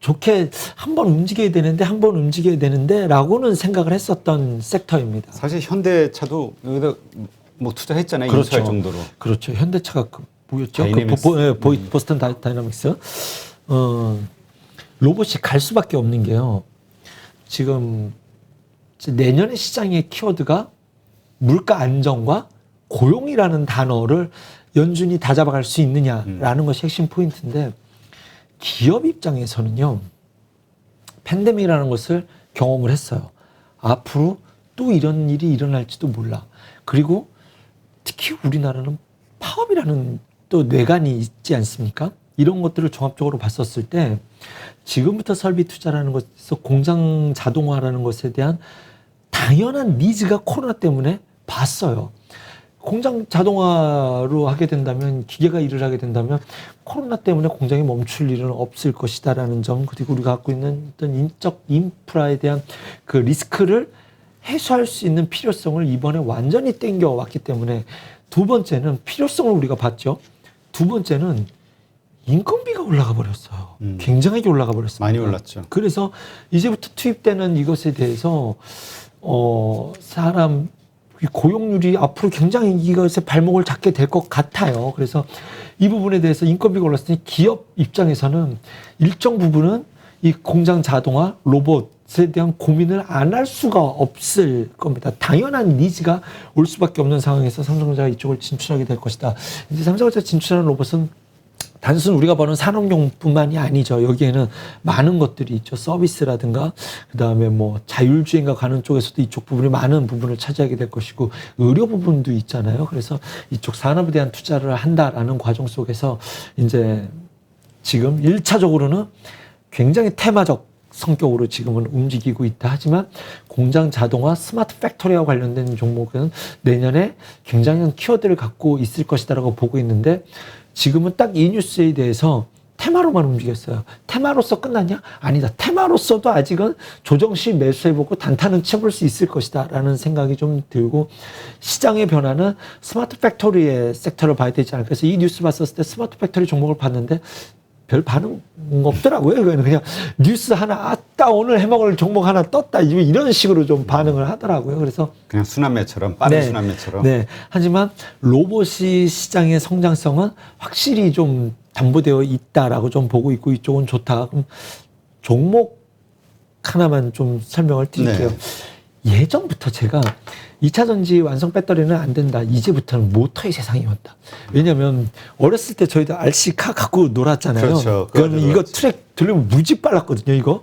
좋게 한번 움직여야 되는데 라고는 생각을 했었던 섹터입니다. 사실 현대차도 여기다 뭐 투자했잖아요. 그렇죠. 인수할 정도로. 그렇죠. 현대차가 뭐였죠? 다이내믹스. 보스턴 다이나믹스. 로봇이 갈 수밖에 없는 게요. 지금 내년의 시장의 키워드가 물가 안정과 고용이라는 단어를 연준이 다 잡아갈 수 있느냐라는 것이 핵심 포인트인데 기업 입장에서는요. 팬데믹이라는 것을 경험을 했어요. 앞으로 또 이런 일이 일어날지도 몰라. 그리고 특히 우리나라는 파업이라는 또 뇌관이 있지 않습니까? 이런 것들을 종합적으로 봤었을 때 지금부터 설비 투자라는 것에서 공장 자동화라는 것에 대한 당연한 니즈가 코로나 때문에 봤어요. 공장 자동화로 하게 된다면, 기계가 일을 하게 된다면 코로나 때문에 공장이 멈출 일은 없을 것이다라는 점, 그리고 우리가 갖고 있는 어떤 인적 인프라에 대한 그 리스크를 해소할 수 있는 필요성을 이번에 완전히 땡겨왔기 때문에, 두 번째는 필요성을 우리가 봤죠. 두 번째는 인건비가 올라가 버렸어요. 굉장하게 올라가 버렸습니다. 많이 올랐죠. 그래서 이제부터 투입되는 이것에 대해서 사람 고용률이 앞으로 굉장히 이것에 발목을 잡게 될 것 같아요. 그래서 이 부분에 대해서 인건비가 올랐을 때 기업 입장에서는 일정 부분은 이 공장 자동화, 로봇에 대한 고민을 안 할 수가 없을 겁니다. 당연한 니즈가 올 수밖에 없는 상황에서 삼성전자가 이쪽을 진출하게 될 것이다. 이제 삼성전자 진출하는 로봇은 단순 우리가 보는 산업용뿐만이 아니죠. 여기에는 많은 것들이 있죠. 서비스라든가, 그 다음에 뭐 자율주행과 가는 쪽에서도 이쪽 부분이 많은 부분을 차지하게 될 것이고, 의료 부분도 있잖아요. 그래서 이쪽 산업에 대한 투자를 한다라는 과정 속에서 이제 지금 1차적으로는 굉장히 테마적 성격으로 지금은 움직이고 있다. 하지만 공장 자동화, 스마트 팩토리와 관련된 종목은 내년에 굉장한 키워드를 갖고 있을 것이다라고 보고 있는데, 지금은 딱 이 뉴스에 대해서 테마로만 움직였어요. 테마로서 끝났냐? 아니다. 테마로서도 아직은 조정 시 매수해보고 단타는 쳐볼 수 있을 것이다 라는 생각이 좀 들고, 시장의 변화는 스마트 팩토리의 섹터를 봐야 되지 않을까. 그래서 이 뉴스 봤었을 때 스마트 팩토리 종목을 봤는데 별 반응 없더라고요. 이거는 그냥 뉴스 하나, 아따 오늘 해먹을 종목 하나 떴다, 이런 식으로 좀 반응을 하더라고요. 그래서 그냥 순환매처럼, 빠른 네, 순환매처럼. 네. 하지만 로봇이 시장의 성장성은 확실히 좀 담보되어 있다라고 좀 보고 있고, 이쪽은 좋다. 그럼 종목 하나만 좀 설명을 드릴게요. 네. 예전부터 제가 2차 전지 완성 배터리는 안 된다. 이제부터는 모터의 세상이 온다. 왜냐면 어렸을 때 저희도 RC카 갖고 놀았잖아요. 그렇죠. 그러면 이거 놀았죠. 트랙 들리면 무지 빨랐거든요, 이거.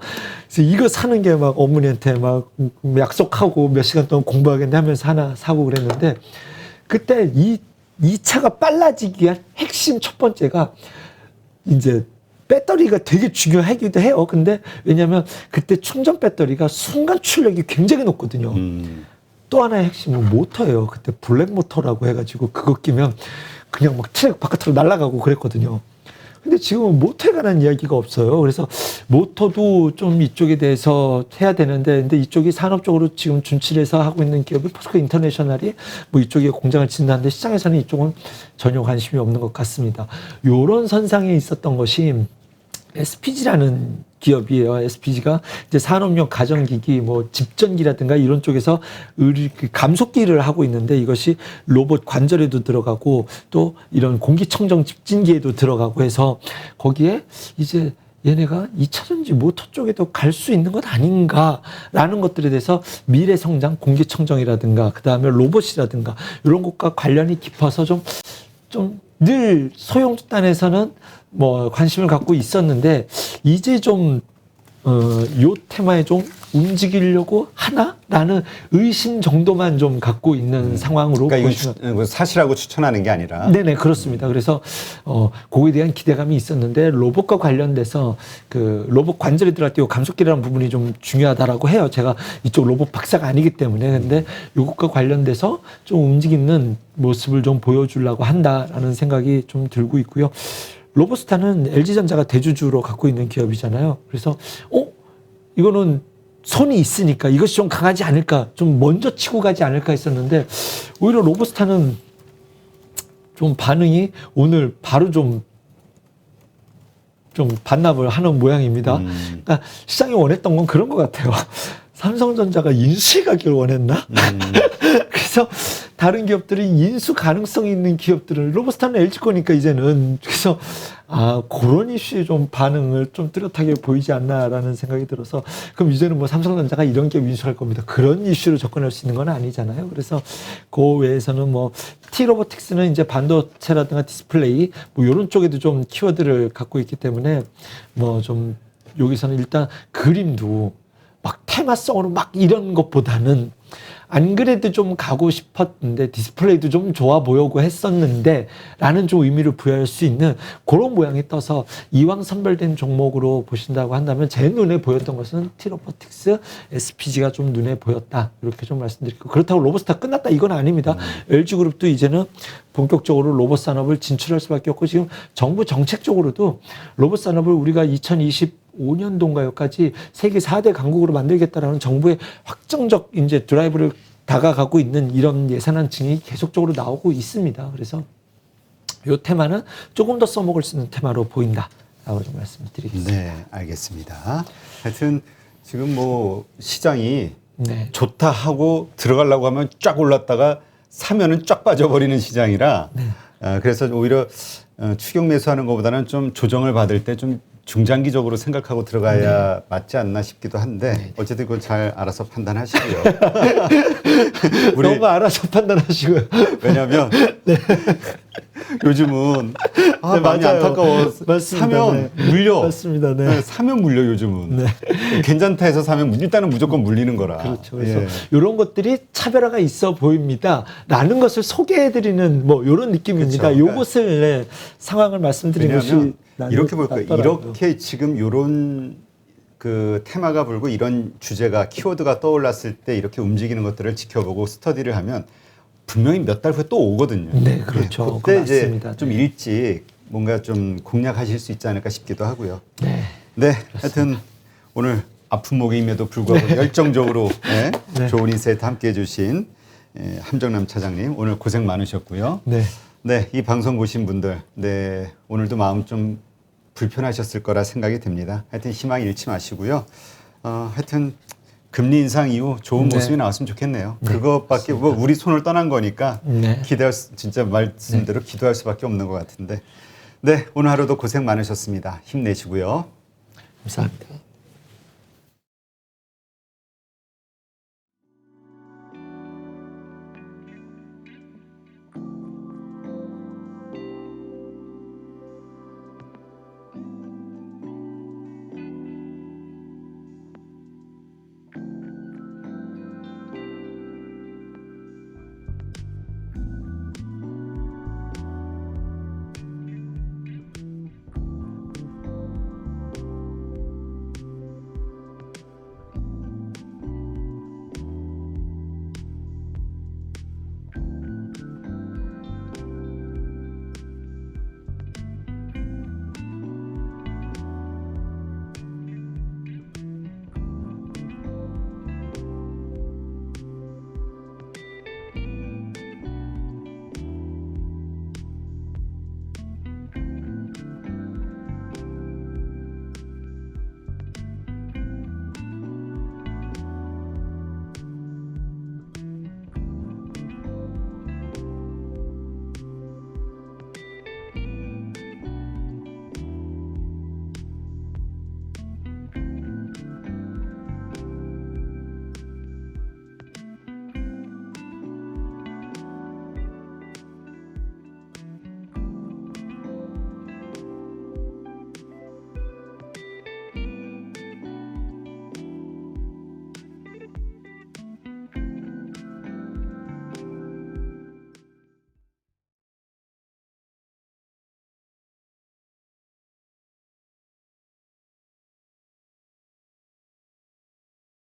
그래서 이거 사는 게 막 어머니한테 막 약속하고 몇 시간 동안 공부하겠네 하면서 하나 사고 그랬는데, 그때 이 차가 빨라지기 위한 핵심 첫 번째가 이제 배터리가 되게 중요하기도 해요. 근데 왜냐면 그때 충전 배터리가 순간 출력이 굉장히 높거든요. 또 하나의 핵심은 모터예요. 그때 블랙 모터라고 해가지고 그거 끼면 그냥 막 트랙 바깥으로 날아가고 그랬거든요. 근데 지금은 모터에 관한 이야기가 없어요. 그래서 모터도 좀 이쪽에 대해서 해야 되는데, 근데 이쪽이 산업적으로 지금 준치해서 하고 있는 기업이 포스코 인터내셔널이 뭐 이쪽에 공장을 짓는다는데, 시장에서는 이쪽은 전혀 관심이 없는 것 같습니다. 요런 선상에 있었던 것이 SPG라는 기업이에요. SPG가 이제 산업용 가전기기, 뭐 집전기라든가 이런 쪽에서 감속기를 하고 있는데, 이것이 로봇 관절에도 들어가고 또 이런 공기청정 집진기에도 들어가고 해서 거기에 이제 얘네가 2차전지 모터 쪽에도 갈 수 있는 것 아닌가라는 것들에 대해서 미래 성장, 공기청정이라든가 그 다음에 로봇이라든가 이런 것과 관련이 깊어서 좀 늘 소형단에서는 뭐 관심을 갖고 있었는데, 이제 좀 요 테마에 좀 움직이려고 하나라는 의심 정도만 좀 갖고 있는 상황으로 그러니까 보시면. 이건 사실하고 추천하는 게 아니라. 네네, 그렇습니다. 그래서 그거에 대한 기대감이 있었는데, 로봇과 관련돼서 그 로봇 관절에 들어갈 때 감속기라는 부분이 좀 중요하다라고 해요. 제가 이쪽 로봇 박사가 아니기 때문에. 근데 이것과 관련돼서 좀 움직이는 모습을 좀 보여주려고 한다라는 생각이 좀 들고 있고요. 로보스타는 LG전자가 대주주로 갖고 있는 기업이잖아요. 그래서 이거는 손이 있으니까 이것이 좀 강하지 않을까, 좀 먼저 치고 가지 않을까 했었는데, 오히려 로보스타는 좀 반응이 오늘 바로 좀 반납을 하는 모양입니다. 그러니까 시장이 원했던 건 그런 것 같아요. 삼성전자가 인수의 가격을 원했나? 그래서 다른 기업들이 인수 가능성이 있는 기업들을, 로보스타는 LG 거니까 이제는, 그래서 그런 이슈에 좀 반응을 좀 뚜렷하게 보이지 않나라는 생각이 들어서, 그럼 이제는 뭐 삼성전자가 이런 기업 인수할 겁니다, 그런 이슈로 접근할 수 있는 건 아니잖아요. 그래서 그 외에서는 뭐 T로보틱스는 이제 반도체라든가 디스플레이 뭐 이런 쪽에도 좀 키워드를 갖고 있기 때문에, 뭐 좀 여기서는 일단 그림도 막 테마성으로 막 이런 것보다는 안 그래도 좀 가고 싶었는데 디스플레이도 좀 좋아 보이고 했었는데 라는 좀 의미를 부여할 수 있는 그런 모양이 떠서 이왕 선별된 종목으로 보신다고 한다면 제 눈에 보였던 것은 티로포틱스, SPG가 좀 눈에 보였다. 이렇게 좀 말씀드리고 그렇다고 로봇스타 끝났다 이건 아닙니다. LG그룹도 이제는 본격적으로 로봇 산업을 진출할 수밖에 없고 지금 정부 정책적으로도 로봇 산업을 우리가 2025년도인가요까지 세계 4대 강국으로 만들겠다라는 정부의 확정적 이제 드라이브를 다가가고 있는 이런 예산안층이 계속적으로 나오고 있습니다. 그래서 이 테마는 조금 더 써먹을 수 있는 테마로 보인다라고 좀 말씀드리겠습니다. 네, 알겠습니다. 하여튼 지금 뭐 시장이 네. 좋다 하고 들어가려고 하면 쫙 올랐다가 사면은 쫙 빠져버리는 시장이라 그래서 오히려 추격 매수하는 것보다는 좀 조정을 받을 때 좀 중장기적으로 생각하고 들어가야 맞지 않나 싶기도 한데 어쨌든 그건 잘 알아서 판단하시고요. 너무 알아서 판단하시고요. 왜냐하면 요즘은 네, 마음이 맞아요. 안타까워. 맞습니다. 사면 네. 물려. 맞습니다. 네. 사면 물려 요즘은. 괜찮다 해서 사면 일단은 무조건 물리는 거라. 그렇죠. 그래서 예. 이런 것들이 차별화가 있어 보입니다. 라는 것을 소개해드리는 뭐 이런 느낌입니다. 그렇죠. 요것을 네, 상황을 말씀드린 것이 왜냐하면 나는 이렇게 볼까요? 낫더라고요. 이렇게 지금 요런 그 테마가 불고 이런 주제가 키워드가 떠올랐을 때 이렇게 움직이는 것들을 지켜보고 스터디를 하면 분명히 몇 달 후에 또 오거든요. 네, 그렇죠. 그때 그거 이제 맞습니다. 좀 네. 일찍 뭔가 좀 공략하실 수 있지 않을까 싶기도 하고요. 네. 네, 하여튼 오늘 아픈 목임에도 불구하고 열정적으로 네. 좋은 인사이트 함께 해주신 함정남 차장님 오늘 고생 많으셨고요. 네. 네, 이 방송 보신 분들, 네, 오늘도 마음 좀 불편하셨을 거라 생각이 듭니다. 하여튼 희망 잃지 마시고요. 하여튼 금리 인상 이후 좋은 네. 모습이 나왔으면 좋겠네요. 그것밖에 뭐 우리 손을 떠난 거니까 네. 진짜 말씀대로 기도할 수밖에 없는 것 같은데. 네, 오늘 하루도 고생 많으셨습니다. 힘내시고요. 감사합니다.